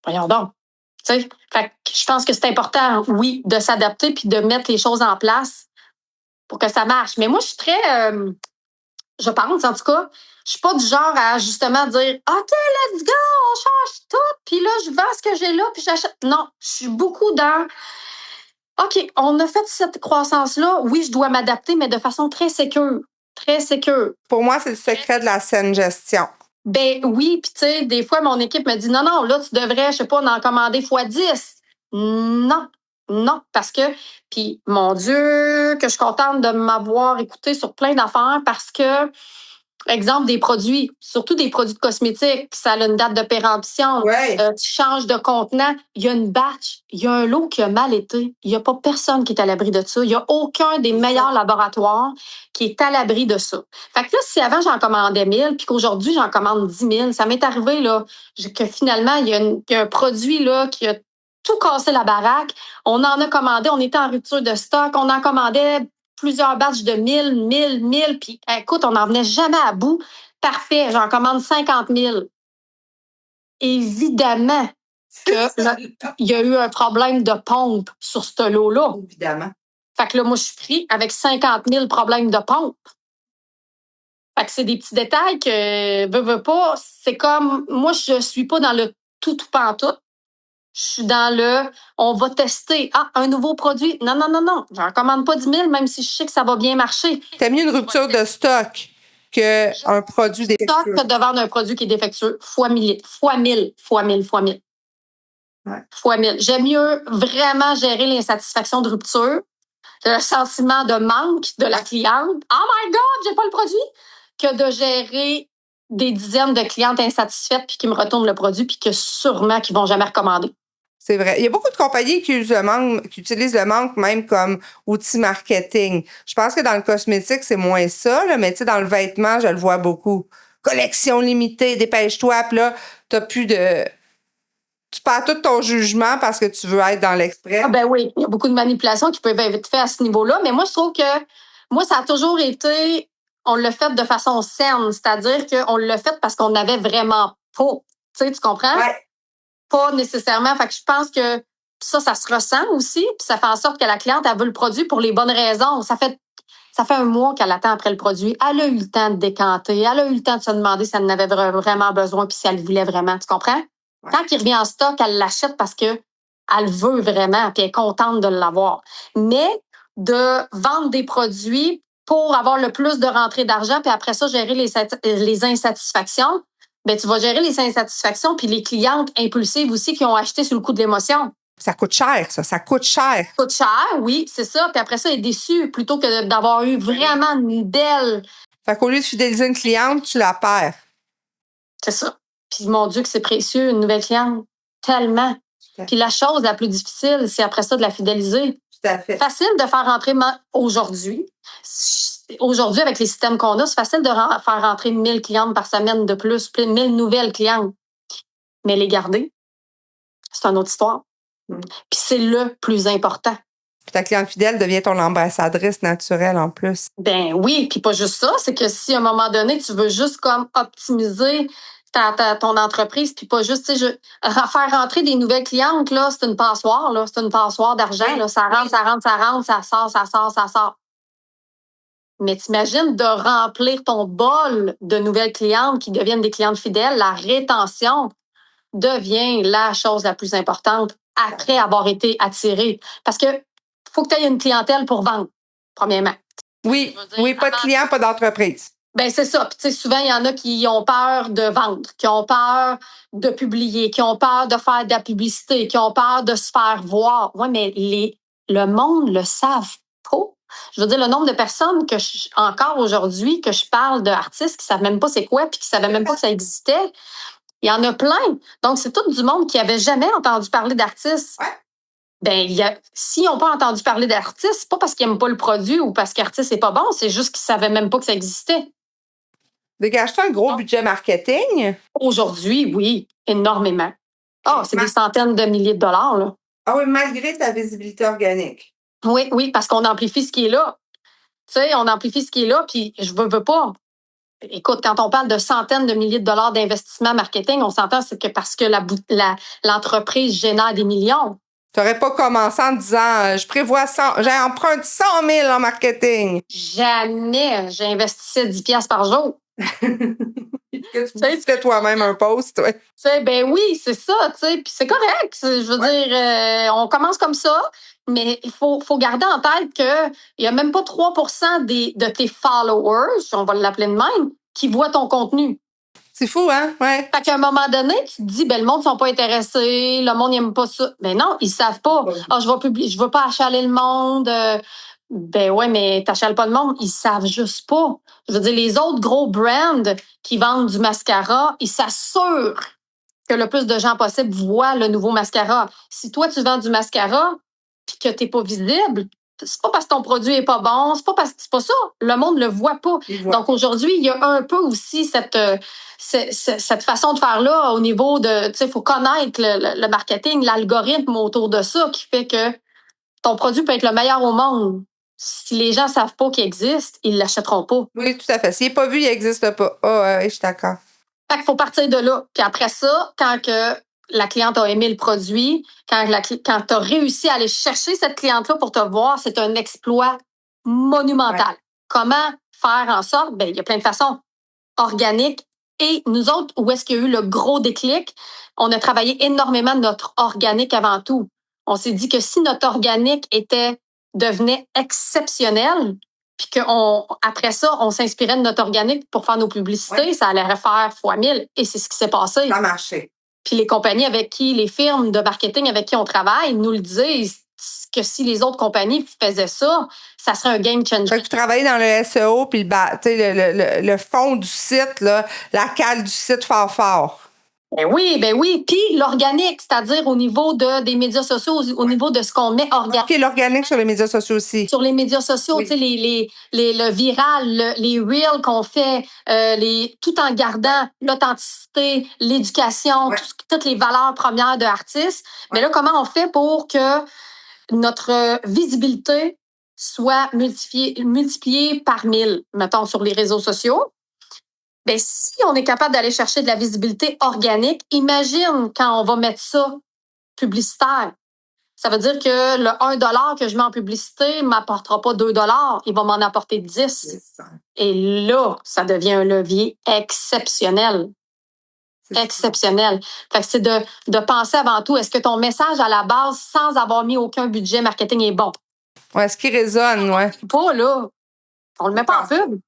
voyons donc. Tu sais, fait que je pense que c'est important, oui, de s'adapter puis de mettre les choses en place pour que ça marche. Mais moi, je suis très, je pense, en tout cas, je suis pas du genre à justement dire OK, let's go, on change tout, puis là, je vends ce que j'ai là, puis j'achète. Non, je suis beaucoup dans OK, on a fait cette croissance-là. Oui, je dois m'adapter, mais de façon très sécure. Très sécure. Pour moi, c'est le secret de la saine gestion. Ben oui, puis tu sais, des fois, mon équipe me dit non, là, tu devrais, je sais pas, en commander x10. Non, parce que, puis mon Dieu, que je suis contente de m'avoir écouté sur plein d'affaires parce que, exemple, des produits, surtout des produits de cosmétiques, ça a une date de péremption. Ouais. Tu changes de contenant, il y a une batch, il y a un lot qui a mal été. Il n'y a pas personne qui est à l'abri de ça. Il n'y a aucun des meilleurs laboratoires qui est à l'abri de ça. Fait que là, si avant, j'en commandais 1000 puis qu'aujourd'hui, j'en commande 10 000, ça m'est arrivé là, que finalement, il y a un produit là, qui a tout cassé la baraque. On en a commandé, on était en rupture de stock, on en commandait plusieurs batchs de 1000, puis écoute, on n'en venait jamais à bout. Parfait, j'en commande 50 000. Évidemment qu'il y a eu un problème de pompe sur ce lot-là. Évidemment. Fait que là, moi, je suis pris avec 50 000 problèmes de pompe. Fait que c'est des petits détails que, veux pas, c'est comme, moi, je suis pas dans le tout pantoute. Je suis dans on va tester. Ah, un nouveau produit. Non. J'en commande pas 10 000, même si je sais que ça va bien marcher. T'as mis une rupture de stock. qu'un produit défectueux. Stock de vendre un produit qui est défectueux fois 1000, fois 1000, fois 1000, fois 1000. Ouais. Fois 1000. J'aime mieux vraiment gérer l'insatisfaction de rupture, le sentiment de manque de la cliente. Oh my God, j'ai pas le produit! Que de gérer des dizaines de clientes insatisfaites puis qui me retournent le produit puis que sûrement qu'ils vont jamais recommander. C'est vrai. Il y a beaucoup de compagnies qui utilisent le manque même comme outil marketing. Je pense que dans le cosmétique, c'est moins ça, là, mais tu sais, dans le vêtement, je le vois beaucoup. Collection limitée, dépêche-toi, puis là, t'as plus de... Tu perds tout ton jugement parce que tu veux être dans l'express. Ah ben oui, il y a beaucoup de manipulations qui peuvent être faites à ce niveau-là, mais moi, je trouve que moi, ça a toujours été, on l'a fait de façon saine, c'est-à-dire qu'on l'a fait parce qu'on n'avait vraiment pas. Tu comprends? Ouais. Pas nécessairement. Fait que je pense que ça se ressent aussi, puis ça fait en sorte que la cliente, elle veut le produit pour les bonnes raisons. Ça fait un mois qu'elle attend après le produit. Elle a eu le temps de décanter. Elle a eu le temps de se demander si elle en avait vraiment besoin puis si elle le voulait vraiment. Tu comprends? Ouais. Quand il revient en stock, elle l'achète parce que elle veut vraiment puis elle est contente de l'avoir. Mais de vendre des produits pour avoir le plus de rentrées d'argent puis après ça, gérer les insatisfactions, ben tu vas gérer les insatisfactions puis les clientes impulsives aussi qui ont acheté sous le coup de l'émotion. Ça coûte cher, ça. Ça coûte cher. Ça coûte cher, oui, c'est ça. Puis après ça, elle est déçue plutôt que d'avoir eu vraiment une belle... Fait qu'au lieu de fidéliser une cliente, tu la perds. C'est ça. Puis mon Dieu que c'est précieux, une nouvelle cliente. Tellement. Puis la chose la plus difficile, c'est après ça de la fidéliser. Tout à fait. Facile de faire rentrer aujourd'hui. Aujourd'hui, avec les systèmes qu'on a, c'est facile de faire rentrer 1000 clientes par semaine de plus, 1000 nouvelles clientes. Mais les garder, c'est une autre histoire. Puis c'est le plus important. Puis ta cliente fidèle devient ton ambassadrice naturelle en plus. Ben oui, puis pas juste ça, c'est que si à un moment donné, tu veux juste comme optimiser ton entreprise, puis pas juste, tu sais, faire rentrer des nouvelles clientes, là, c'est une passoire, là, c'est une passoire d'argent, Oui. là, ça rentre, ça rentre, ça rentre, ça sort, ça sort, ça sort. Mais t'imagines de remplir ton bol de nouvelles clientes qui deviennent des clientes fidèles, la rétention devient la chose la plus importante après avoir été attiré. Parce que faut que tu aies une clientèle pour vendre, premièrement. Oui, pas de client, pas d'entreprise. Ben c'est ça. Puis, tu sais, souvent, il y en a qui ont peur de vendre, qui ont peur de publier, qui ont peur de faire de la publicité, qui ont peur de se faire voir. Oui, mais le monde le savent pas. Je veux dire, le nombre de personnes encore aujourd'hui, que je parle d'artistes qui savent même pas c'est quoi puis qui savaient même pas que ça existait, il y en a plein. Donc, c'est tout du monde qui avait jamais entendu parler d'artistes. Ouais. Ben, s'ils n'ont pas entendu parler d'artistes, c'est pas parce qu'ils n'aiment pas le produit ou parce qu'artiste n'est pas bon, c'est juste qu'ils savaient même pas que ça existait. Dégage-toi un gros budget marketing? Aujourd'hui, oui, énormément. Ah, c'est des centaines de milliers de dollars, là. Ah oui, malgré ta visibilité organique. Oui, parce qu'on amplifie ce qui est là. Tu sais, on amplifie ce qui est là, puis je veux pas. Écoute, quand on parle de centaines de milliers de dollars d'investissement marketing, on s'entend, c'est que parce que l'entreprise génère des millions. Tu n'aurais pas commencé en disant je prévois j'emprunte 100 000 en marketing. Jamais j'investissais 10 piastres par jour. Que tu fais toi-même un post, ouais. Tu sais, ben oui, c'est ça, tu sais, puis c'est correct. Je veux dire, on commence comme ça, mais il faut garder en tête qu'il n'y a même pas 3% de tes followers, on va l'appeler de même, qui voient ton contenu. C'est fou, hein? Ouais. Fait qu'à un moment donné, tu te dis, ben le monde ne sont pas intéressés, le monde n'aime pas ça. Ben non, ils savent pas. Ah, je vais publier, je veux pas achaler le monde. Ben ouais, mais t'achales pas le monde, ils savent juste pas. Je veux dire, les autres gros brands qui vendent du mascara, ils s'assurent que le plus de gens possible voient le nouveau mascara. Si toi, tu vends du mascara puis que t'es pas visible, c'est pas parce que ton produit est pas bon, c'est pas ça. Le monde le voit pas. Donc aujourd'hui, il y a un peu aussi cette façon de faire là au niveau de, tu sais, il faut connaître le marketing, l'algorithme autour de ça qui fait que ton produit peut être le meilleur au monde. Si les gens savent pas qu'il existe, ils l'achèteront pas. Oui, tout à fait. S'il n'est pas vu, il n'existe pas. Ah, je suis d'accord. Fait qu'il faut partir de là. Puis après ça, quand que la cliente a aimé le produit, quand tu as réussi à aller chercher cette cliente-là pour te voir, c'est un exploit monumental. Ouais. Comment faire en sorte? Ben, il y a plein de façons. Organique. Et nous autres, où est-ce qu'il y a eu le gros déclic? On a travaillé énormément notre organique avant tout. On s'est dit que si notre organique devenait exceptionnel, puis qu'après ça, on s'inspirait de notre organique pour faire nos publicités, ça allait faire fois 1000. Et c'est ce qui s'est passé. Ça a marché. Puis les compagnies avec qui, les firmes de marketing avec qui on travaille, nous le disent que si les autres compagnies faisaient ça, ça serait un game changer. Fait que tu travailles dans le SEO, puis le fond du site, là, la cale du site fort. Ben oui. Puis l'organique, c'est-à-dire au niveau des médias sociaux, au niveau de ce qu'on met organique. OK, l'organique sur les médias sociaux aussi. Sur les médias sociaux, tu sais, le viral, les reels qu'on fait, tout en gardant l'authenticité, l'éducation, toutes les valeurs premières de l'artiste. Mais là, comment on fait pour que notre visibilité soit multipliée par 1000, mettons, sur les réseaux sociaux? Ben, si on est capable d'aller chercher de la visibilité organique, imagine quand on va mettre ça publicitaire. Ça veut dire que le 1 $ que je mets en publicité ne m'apportera pas 2 $, il va m'en apporter 10. Et là, ça devient un levier exceptionnel. Exceptionnel. Fait que c'est de penser avant tout, est-ce que ton message à la base, sans avoir mis aucun budget marketing, est bon? Ouais, ce qui résonne, ouais. Pas là. On le met pas en pub.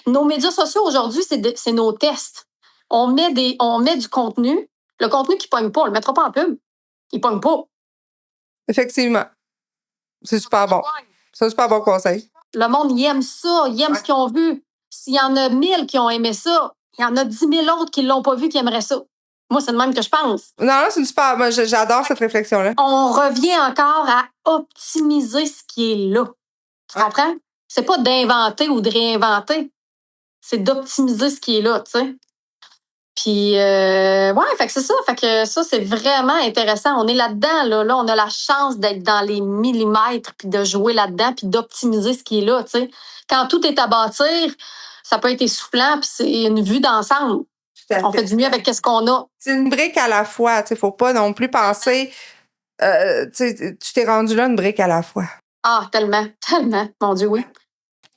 Nos médias sociaux aujourd'hui, c'est nos tests. On met du contenu. Le contenu qui pogne pas, on le mettra pas en pub. Il pogne pas. Effectivement. C'est super bon. C'est un super bon conseil. Le monde, il aime ça. Il aime ce qu'ils ont vu. S'il y en a 1000 qui ont aimé ça, il y en a 10 000 autres qui l'ont pas vu qui aimeraient ça. Moi, c'est le même que je pense. Non, c'est une super... Moi, j'adore cette réflexion-là. On revient encore à optimiser ce qui est là. Tu comprends? C'est pas d'inventer ou de réinventer. C'est d'optimiser ce qui est là, tu sais. Puis, fait que c'est ça. Fait que ça, c'est vraiment intéressant. On est là-dedans, là. Là, on a la chance d'être dans les millimètres, puis de jouer là-dedans, puis d'optimiser ce qui est là, tu sais. Quand tout est à bâtir, ça peut être essoufflant, puis c'est une vue d'ensemble. On fait du mieux avec ce qu'on a. C'est une brique à la fois, tu sais. Faut pas non plus penser... tu t'es rendu là une brique à la fois. Ah, tellement. Mon Dieu, oui.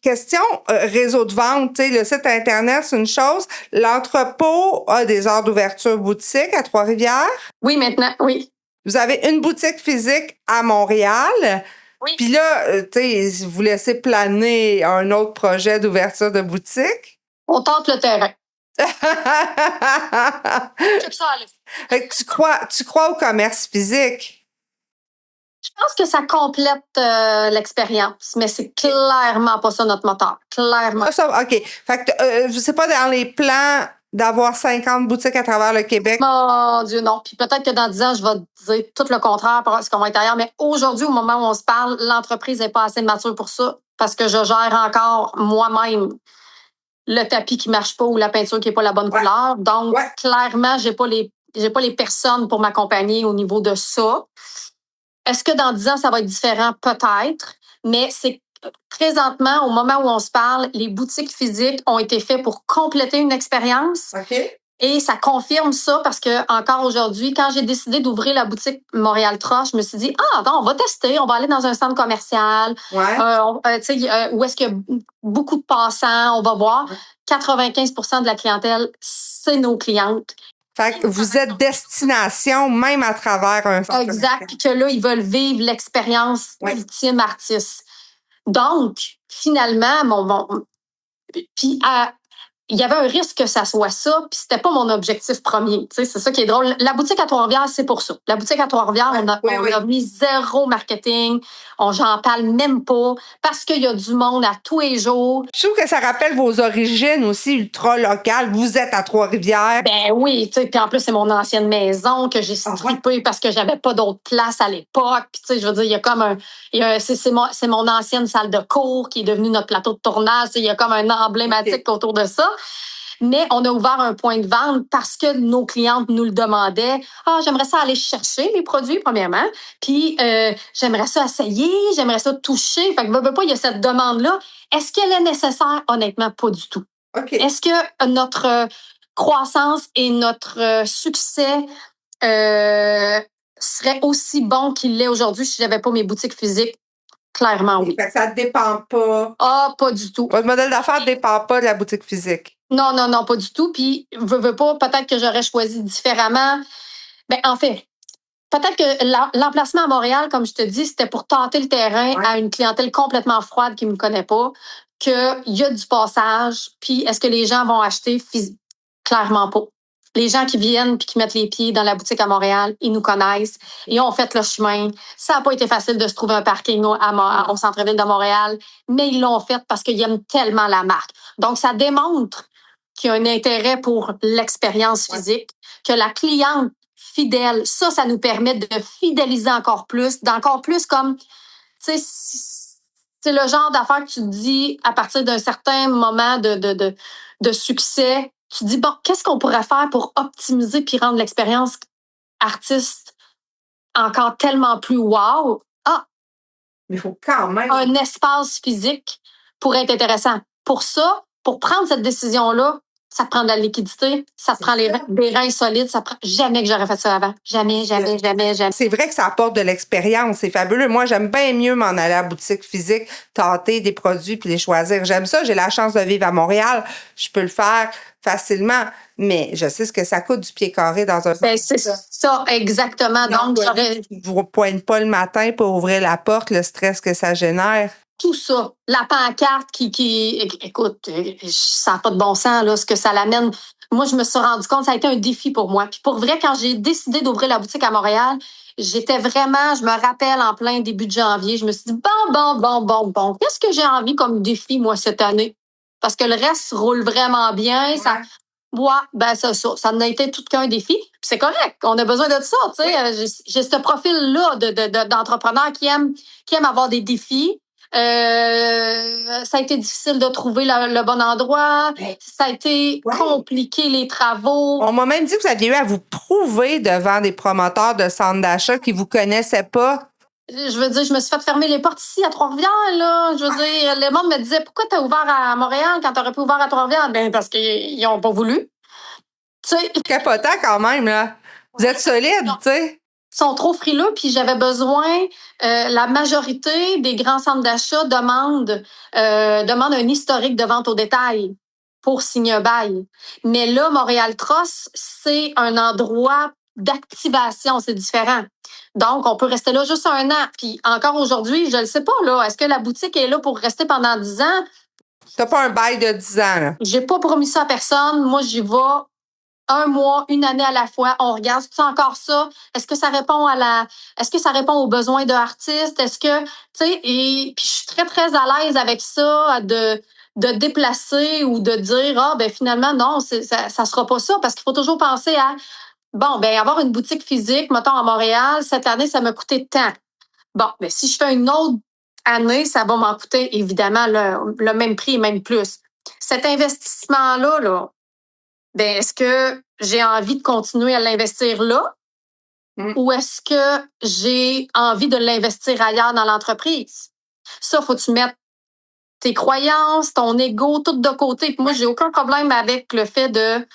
Question réseau de vente, tu sais, le site Internet, c'est une chose. L'entrepôt a des heures d'ouverture boutique à Trois-Rivières. Oui, maintenant, oui. Vous avez une boutique physique à Montréal. Oui. Puis là, tu sais, vous laissez planer un autre projet d'ouverture de boutique. On tente le terrain. Fait que tu crois au commerce physique? Je pense que ça complète l'expérience, mais c'est clairement pas ça notre moteur. Clairement. OK. Fait que c'est pas dans les plans d'avoir 50 boutiques à travers le Québec. Mon Dieu, non. Puis peut-être que dans 10 ans, je vais dire tout le contraire parce qu'on va être ailleurs. Mais aujourd'hui, au moment où on se parle, l'entreprise n'est pas assez mature pour ça parce que je gère encore moi-même le tapis qui marche pas ou la peinture qui est pas la bonne couleur. Donc, clairement, j'ai pas les personnes pour m'accompagner au niveau de ça. Est-ce que dans 10 ans, ça va être différent? Peut-être. Mais c'est présentement, au moment où on se parle, les boutiques physiques ont été faites pour compléter une expérience. OK. Et ça confirme ça parce que encore aujourd'hui, quand j'ai décidé d'ouvrir la boutique Montréal Troche, je me suis dit, on va tester, on va aller dans un centre commercial. Ouais. Où est-ce qu'il y a beaucoup de passants, on va voir. 95% de la clientèle, c'est nos clientes. Fait que vous êtes destination même à travers un centre commercial. Exact. Puis que là, ils veulent vivre l'expérience ultime artiste. Donc, finalement, puis il y avait un risque que ça soit ça, puis c'était pas mon objectif premier. Tu sais, c'est ça qui est drôle. La boutique à Trois-Rivières, c'est pour ça. La boutique à Trois-Rivières, on a mis zéro marketing. J'en parle même pas parce qu'il y a du monde à tous les jours. Je trouve que ça rappelle vos origines aussi ultra locales. Vous êtes à Trois-Rivières. Ben oui, tu sais, puis en plus, c'est mon ancienne maison que j'ai strippée parce que j'avais pas d'autre place à l'époque. Puis tu sais, je veux dire, il y a comme c'est mon ancienne salle de cours qui est devenue notre plateau de tournage. Il y a comme un emblématique autour de ça. Mais on a ouvert un point de vente parce que nos clientes nous le demandaient. J'aimerais ça aller chercher mes produits, premièrement. Puis, j'aimerais ça essayer, j'aimerais ça toucher. Fait que, veux pas, il y a cette demande-là. Est-ce qu'elle est nécessaire? Honnêtement, pas du tout. Okay. Est-ce que notre croissance et notre succès serait aussi bon qu'il l'est aujourd'hui si j'avais pas mes boutiques physiques? Clairement, oui. Fait que ça ne dépend pas. Pas du tout. Votre modèle d'affaires ne dépend pas de la boutique physique. Non, pas du tout. Puis, veux pas, peut-être que j'aurais choisi différemment. Ben, en fait, peut-être que l'emplacement à Montréal, comme je te dis, c'était pour tenter le terrain à une clientèle complètement froide qui me connaît pas. qu'il y a du passage, puis est-ce que les gens vont acheter? Clairement pas. Les gens qui viennent puis qui mettent les pieds dans la boutique à Montréal, ils nous connaissent. Ils ont fait le chemin. Ça n'a pas été facile de se trouver un parking au centre-ville de Montréal, mais ils l'ont fait parce qu'ils aiment tellement la marque. Donc, ça démontre qu'il y a un intérêt pour l'expérience physique, que la cliente fidèle, ça nous permet de fidéliser encore plus, d'encore plus comme, tu sais, c'est le genre d'affaire que tu te dis à partir d'un certain moment de succès, tu te dis, bon, qu'est-ce qu'on pourrait faire pour optimiser puis rendre l'expérience artiste encore tellement plus wow? Ah, Mais il faut quand même. un espace physique pourrait être intéressant. Pour ça, pour prendre cette décision-là, ça te prend de la liquidité, ça te prend des reins solides, ça prend jamais que j'aurais fait ça avant. Jamais. C'est vrai que ça apporte de l'expérience, c'est fabuleux. Moi, j'aime bien mieux m'en aller à la boutique physique, tenter des produits puis les choisir. J'aime ça, j'ai la chance de vivre à Montréal, je peux le faire facilement, mais je sais ce que ça coûte du pied carré dans un... Ben, c'est ça, exactement. Donc, j'aurais... Vous ne poignez pas le matin pour ouvrir la porte, le stress que ça génère. Tout ça, la pancarte écoute, ça n'a pas de bon sens, là, ce que ça l'amène. Moi, je me suis rendu compte, ça a été un défi pour moi. Puis pour vrai, quand j'ai décidé d'ouvrir la boutique à Montréal, j'étais vraiment, je me rappelle, en plein début de janvier, je me suis dit, bon, qu'est-ce que j'ai envie comme défi, moi, cette année? Parce que le reste roule vraiment bien, ça... Ouais, ben ça en a été tout qu'un défi. Puis c'est correct, on a besoin de ça, tu sais. J'ai ce profil-là d'entrepreneur qui aime avoir des défis. Ça a été difficile de trouver le bon endroit. Ça a été compliqué, les travaux. On m'a même dit que vous aviez eu à vous prouver devant des promoteurs de centres d'achat qui vous connaissaient pas. Je veux dire, je me suis fait fermer les portes ici à Trois-Rivières, là. Je veux dire, le monde me disait, pourquoi t'as ouvert à Montréal quand t'aurais pu ouvrir à Trois-Rivières? Ben, parce qu'ils ont pas voulu. Tu sais. Capotant quand même, là. Vous êtes solide, tu sais. Ils sont trop frileux, puis j'avais besoin, la majorité des grands centres d'achat demandent un historique de vente au détail pour signer un bail. Mais là, Montréal Cross, c'est un endroit d'activation, c'est différent. Donc, on peut rester là juste 1 an. Puis encore aujourd'hui, je ne sais pas, là, est-ce que la boutique est là pour rester pendant 10 ans? T'as pas un bail de 10 ans, là. J'ai pas promis ça à personne. Moi, j'y vais 1 mois, 1 année à la fois. On regarde, c'est encore ça. Est-ce que ça répond aux besoins de l'artiste? Est-ce que, tu sais, et puis je suis très, très à l'aise avec ça, de déplacer ou de dire, ben finalement, non, ça sera pas ça, parce qu'il faut toujours penser à, bon, ben avoir une boutique physique, mettons, à Montréal, cette année, ça m'a coûté tant. Bon, ben si je fais une autre année, ça va m'en coûter évidemment le même prix et même plus. Cet investissement-là, là, ben est-ce que j'ai envie de continuer à l'investir là ou est-ce que j'ai envie de l'investir ailleurs dans l'entreprise? Ça, faut que tu mettes tes croyances, ton ego, tout de côté. Puis moi, j'ai aucun problème avec le fait de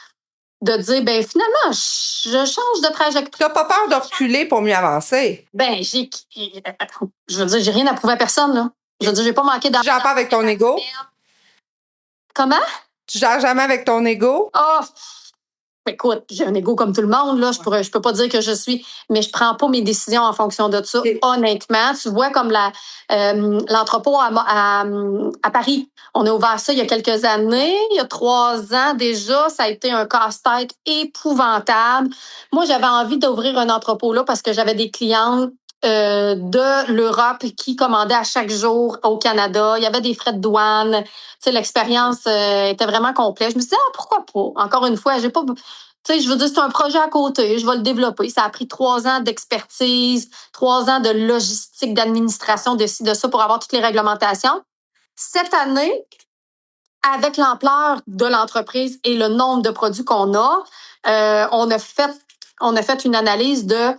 dire, ben finalement, je change de trajectoire. T'as pas peur de reculer pour mieux avancer? Ben, je veux dire, j'ai rien à prouver à personne, là. Je veux dire, j'ai pas manqué d'argent. Tu gères pas avec ton ego? Comment? Tu gères jamais avec ton ego? Oh, écoute, j'ai un ego comme tout le monde, là. Je peux pas dire que je suis, mais je prends pas mes décisions en fonction de ça. Honnêtement, tu vois comme l'entrepôt à Paris. On a ouvert ça il y a quelques années, il y a 3 ans déjà. Ça a été un casse-tête épouvantable. Moi, j'avais envie d'ouvrir un entrepôt là parce que j'avais des clientes de l'Europe qui commandaient à chaque jour au Canada. Il y avait des frais de douane. Tu sais, l'expérience était vraiment complète. Je me suis dit, pourquoi pas? Encore une fois, j'ai pas... Tu sais, je veux dire, c'est un projet à côté. Je vais le développer. Ça a pris 3 ans d'expertise, 3 ans de logistique, d'administration, de ci, de ça pour avoir toutes les réglementations. Cette année, avec l'ampleur de l'entreprise et le nombre de produits qu'on a, on a fait une analyse de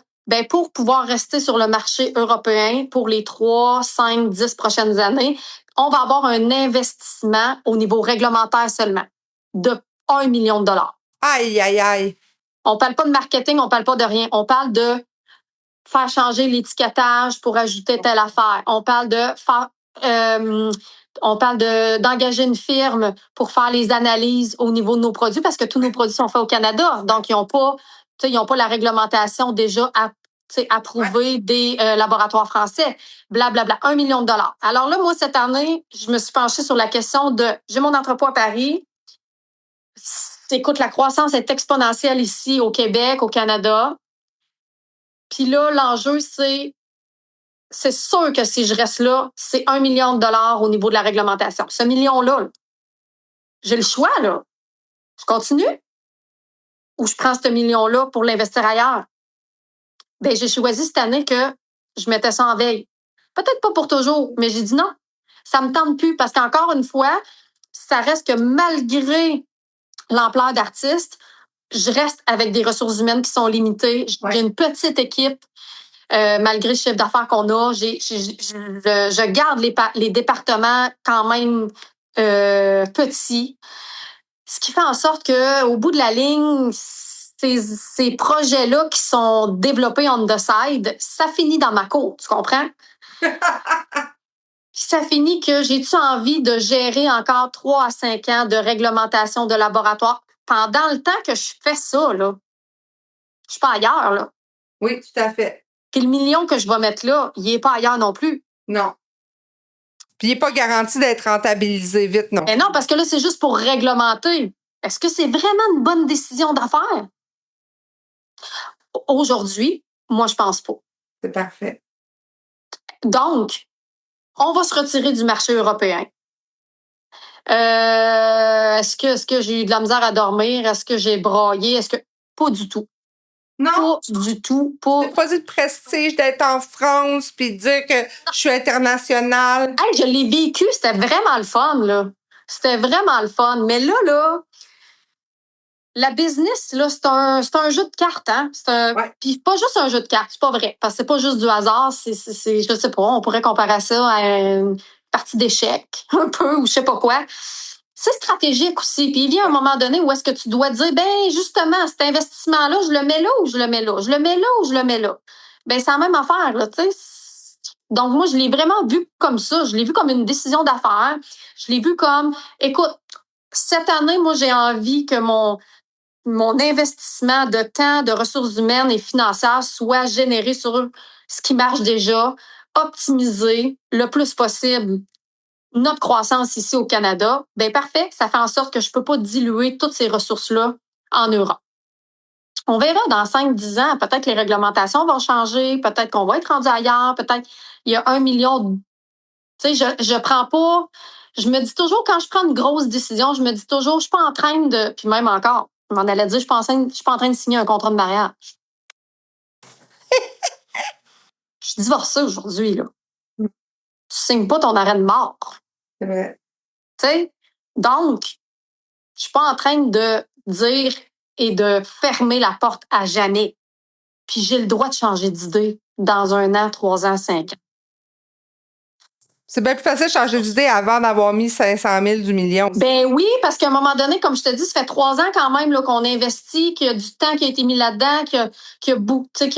pour pouvoir rester sur le marché européen pour les 3, 5, 10 prochaines années, on va avoir un investissement au niveau réglementaire seulement de 1 million de dollars. Aïe, aïe, aïe. On parle pas de marketing, on parle pas de rien. On parle de faire changer l'étiquetage pour ajouter telle affaire. On parle de faire... d'engager une firme pour faire les analyses au niveau de nos produits parce que tous nos produits sont faits au Canada. Donc, ils n'ont pas la réglementation déjà approuver des laboratoires français, blablabla, 1 million de dollars. Alors là, moi, cette année, je me suis penchée sur la question de, j'ai mon entrepôt à Paris. Écoute, la croissance est exponentielle ici au Québec, au Canada. Puis là, l'enjeu, c'est sûr que si je reste là, c'est 1 million de dollars au niveau de la réglementation. Ce million-là, j'ai le choix, là. Je continue ou je prends ce million-là pour l'investir ailleurs? Ben, j'ai choisi cette année que je mettais ça en veille. Peut-être pas pour toujours, mais j'ai dit non. Ça me tente plus parce qu'encore une fois, ça reste que malgré l'ampleur d'artistes, je reste avec des ressources humaines qui sont limitées. J'ai une petite équipe. Malgré le chiffre d'affaires qu'on a, je garde les départements quand même petits. Ce qui fait en sorte qu'au bout de la ligne, ces projets-là qui sont développés on the side, ça finit dans ma cour, tu comprends? Puis ça finit que j'ai-tu envie de gérer encore 3 à 5 ans de réglementation de laboratoire? Pendant le temps que je fais ça, là, je suis pas ailleurs, là. Oui, tout à fait. Puis le million que je vais mettre là, il n'est pas ailleurs non plus. Non. Puis il n'est pas garanti d'être rentabilisé vite, non. Mais non, parce que là, c'est juste pour réglementer. Est-ce que c'est vraiment une bonne décision d'affaires? Aujourd'hui, moi, je pense pas. C'est parfait. Donc, on va se retirer du marché européen. Est-ce que j'ai eu de la misère à dormir? Est-ce que j'ai braillé? Pas du tout. Non. Pas du tout. C'est pas du prestige d'être en France puis de dire que je suis internationale. Hey, je l'ai vécu, c'était vraiment le fun, là. C'était vraiment le fun. Mais là, la business, là, c'est un jeu de cartes, hein. Puis pas juste un jeu de cartes, c'est pas vrai. Parce que c'est pas juste du hasard, je sais pas, on pourrait comparer ça à une partie d'échecs, un peu, ou je sais pas quoi. C'est stratégique aussi. Puis il vient un moment donné où est-ce que tu dois dire, ben justement, cet investissement-là, je le mets là ou je le mets là? Je le mets là ou je le mets là? Ben c'est la même affaire, là, tu sais. Donc, moi, je l'ai vraiment vu comme ça. Je l'ai vu comme une décision d'affaires. Je l'ai vu comme, écoute, cette année, moi, j'ai envie que mon investissement de temps, de ressources humaines et financières soit généré sur ce qui marche déjà, optimiser le plus possible notre croissance ici au Canada. Bien, parfait, ça fait en sorte que je ne peux pas diluer toutes ces ressources-là en Europe. On verra dans 5-10 ans, peut-être que les réglementations vont changer, peut-être qu'on va être rendu ailleurs, peut-être il y a 1 million. Tu sais, je prends pas. Je me dis toujours, quand je prends une grosse décision, je me dis toujours, je suis pas en train de. Puis même encore, je m'en allais dire, je suis pas en train de signer un contrat de mariage. Je suis divorcée aujourd'hui, là. Tu signes pas ton arrêt de mort. C'est vrai. Tu sais? Donc, je suis pas en train de dire et de fermer la porte à jamais. Puis j'ai le droit de changer d'idée dans 1 an, 3 ans, 5 ans. C'est bien plus facile de changer d'idée avant d'avoir mis 500 000 du million. Ben oui, parce qu'à un moment donné, comme je te dis, ça fait 3 ans quand même là, qu'on investit, qu'il y a du temps qui a été mis là-dedans, qu'il y a beaucoup il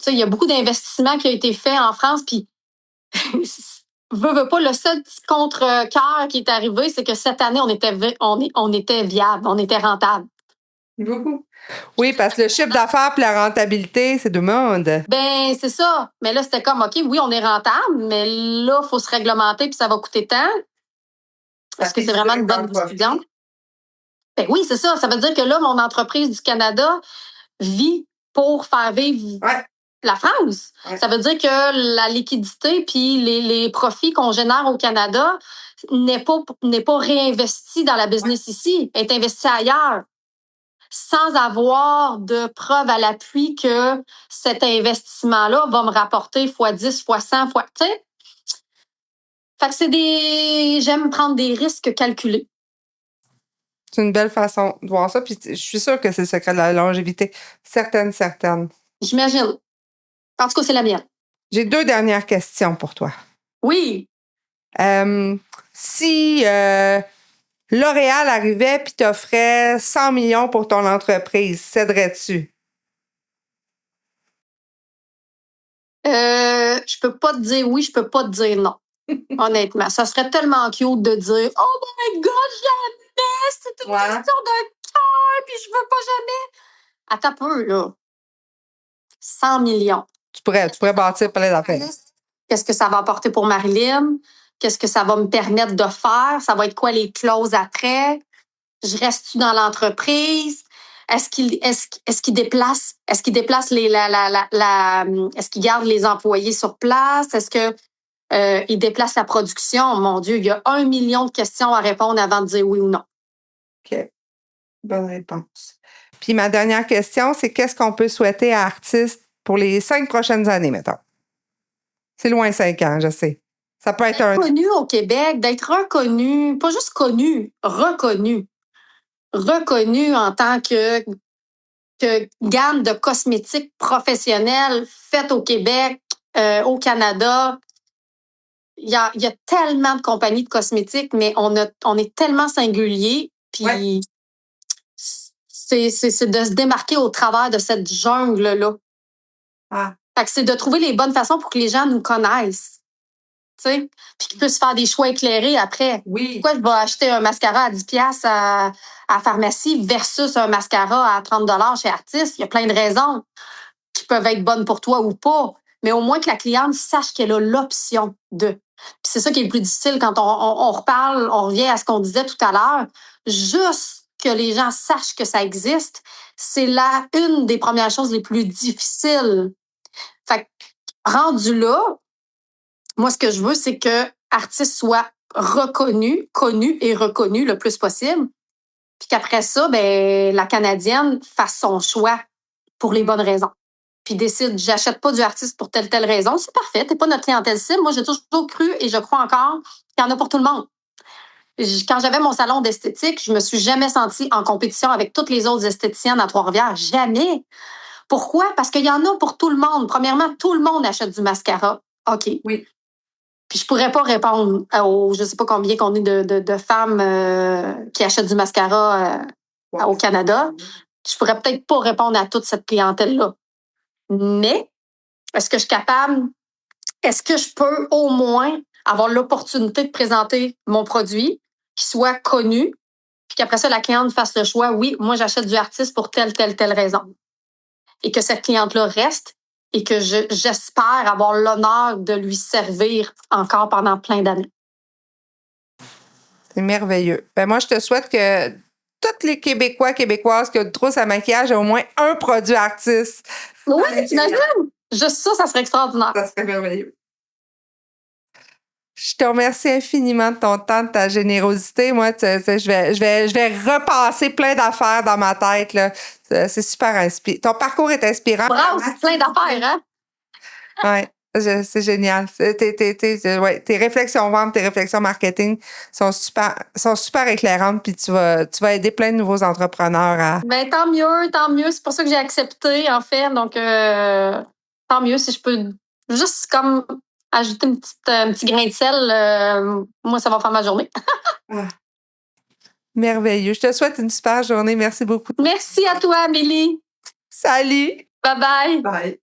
y a beaucoup d'investissements qui a été fait en France. Puis, veux pas, le seul petit contre-cœur qui est arrivé, c'est que cette année, on était viable, on était rentable. Beaucoup. Oui, parce que le chiffre d'affaires et la rentabilité, c'est deux mondes. Ben, c'est ça. Mais là, c'était comme, OK, oui, on est rentable, mais là, il faut se réglementer puis ça va coûter tant. Est-ce que c'est vraiment une bonne décision? Ben oui, c'est ça. Ça veut dire que là, mon entreprise du Canada vit pour faire vivre la France. Ouais. Ça veut dire que la liquidité puis les profits qu'on génère au Canada n'est pas réinvesti dans la business ici, est investi ailleurs, sans avoir de preuve à l'appui que cet investissement-là va me rapporter x10, x100, tu sais. Fait que j'aime prendre des risques calculés. C'est une belle façon de voir ça. Puis je suis sûre que c'est le secret de la longévité. Certaines. J'imagine. En tout cas, c'est la mienne. J'ai 2 dernières questions pour toi. Oui. Si L'Oréal arrivait puis t'offrait 100 millions pour ton entreprise, céderais-tu? Je peux pas te dire oui, je peux pas te dire non. Honnêtement, ça serait tellement cute de dire oh my God, jamais, c'est une question de cœur, puis je veux pas jamais. Attends un peu là. 100 millions. Tu pourrais bâtir plein d'affaires. Qu'est-ce que ça va apporter pour Marilyn? Qu'est-ce que ça va me permettre de faire? Ça va être quoi les clauses après? Je reste-tu dans l'entreprise? Est-ce qu'il déplace? Est-ce qu'il déplace est-ce qu'il garde les employés sur place? Est-ce que il déplace la production? Mon Dieu, il y a 1 million de questions à répondre avant de dire oui ou non. OK. Bonne réponse. Puis ma dernière question, c'est qu'est-ce qu'on peut souhaiter à Artiste pour les 5 prochaines années, mettons? C'est loin 5 ans, je sais. Ça peut être reconnu au Québec, d'être reconnu, pas juste connu, reconnu. Reconnu en tant que gamme de cosmétiques professionnels faite au Québec, au Canada. Il y a tellement de compagnies de cosmétiques, mais on est tellement singulier. Puis c'est de se démarquer au travers de cette jungle-là. Ah. Fait que c'est de trouver les bonnes façons pour que les gens nous connaissent. Tu sais? Puis qu'ils puissent faire des choix éclairés après. Oui. Pourquoi je vais acheter un mascara à 10$ à la pharmacie versus un mascara à 30$ chez Artiste? Il y a plein de raisons qui peuvent être bonnes pour toi ou pas. Mais au moins que la cliente sache qu'elle a l'option de. Puis c'est ça qui est le plus difficile quand on reparle, on revient à ce qu'on disait tout à l'heure. Juste que les gens sachent que ça existe, c'est une des premières choses les plus difficiles. Fait que, rendu là, moi, ce que je veux, c'est que Artiste soit reconnu, connu et reconnu le plus possible. Puis qu'après ça, ben, la Canadienne fasse son choix pour les bonnes raisons. Puis décide, j'achète pas du Artiste pour telle raison. C'est parfait, t'es pas notre clientèle cible. Moi, j'ai toujours cru et je crois encore qu'il y en a pour tout le monde. Quand j'avais mon salon d'esthétique, je me suis jamais sentie en compétition avec toutes les autres esthéticiennes à Trois-Rivières. Jamais. Pourquoi? Parce qu'il y en a pour tout le monde. Premièrement, tout le monde achète du mascara. OK. Oui. Puis je pourrais pas répondre aux je sais pas combien qu'on est de femmes qui achètent du mascara au Canada. Je pourrais peut-être pas répondre à toute cette clientèle-là. Mais est-ce que je suis capable? Est-ce que je peux au moins avoir l'opportunité de présenter mon produit qui soit connu, puis qu'après ça, la cliente fasse le choix, oui, moi, j'achète du Artiste pour telle raison. Et que cette cliente-là reste et que j'espère avoir l'honneur de lui servir encore pendant plein d'années. C'est merveilleux. Ben moi, je te souhaite que tous les Québécois, Québécoises qui ont une trousse à maquillage aient au moins un produit Artiste. Oui, t'imagines? Juste ça serait extraordinaire. Ça serait merveilleux. Je te remercie infiniment de ton temps, de ta générosité. Moi, je vais repasser plein d'affaires dans ma tête, là. C'est super inspirant. Ton parcours est inspirant. Bravo, c'est plein d'affaires, hein? Oui, c'est génial. Tes réflexions vente, tes réflexions marketing sont super éclairantes, puis tu vas aider plein de nouveaux entrepreneurs à... Ben, tant mieux. C'est pour ça que j'ai accepté, en fait. Donc, tant mieux si je peux juste comme ajouter un petit grain de sel. Moi, ça va faire ma journée. Merveilleux. Je te souhaite une super journée. Merci beaucoup. Merci à toi, Amélie. Salut. Bye-bye. Bye.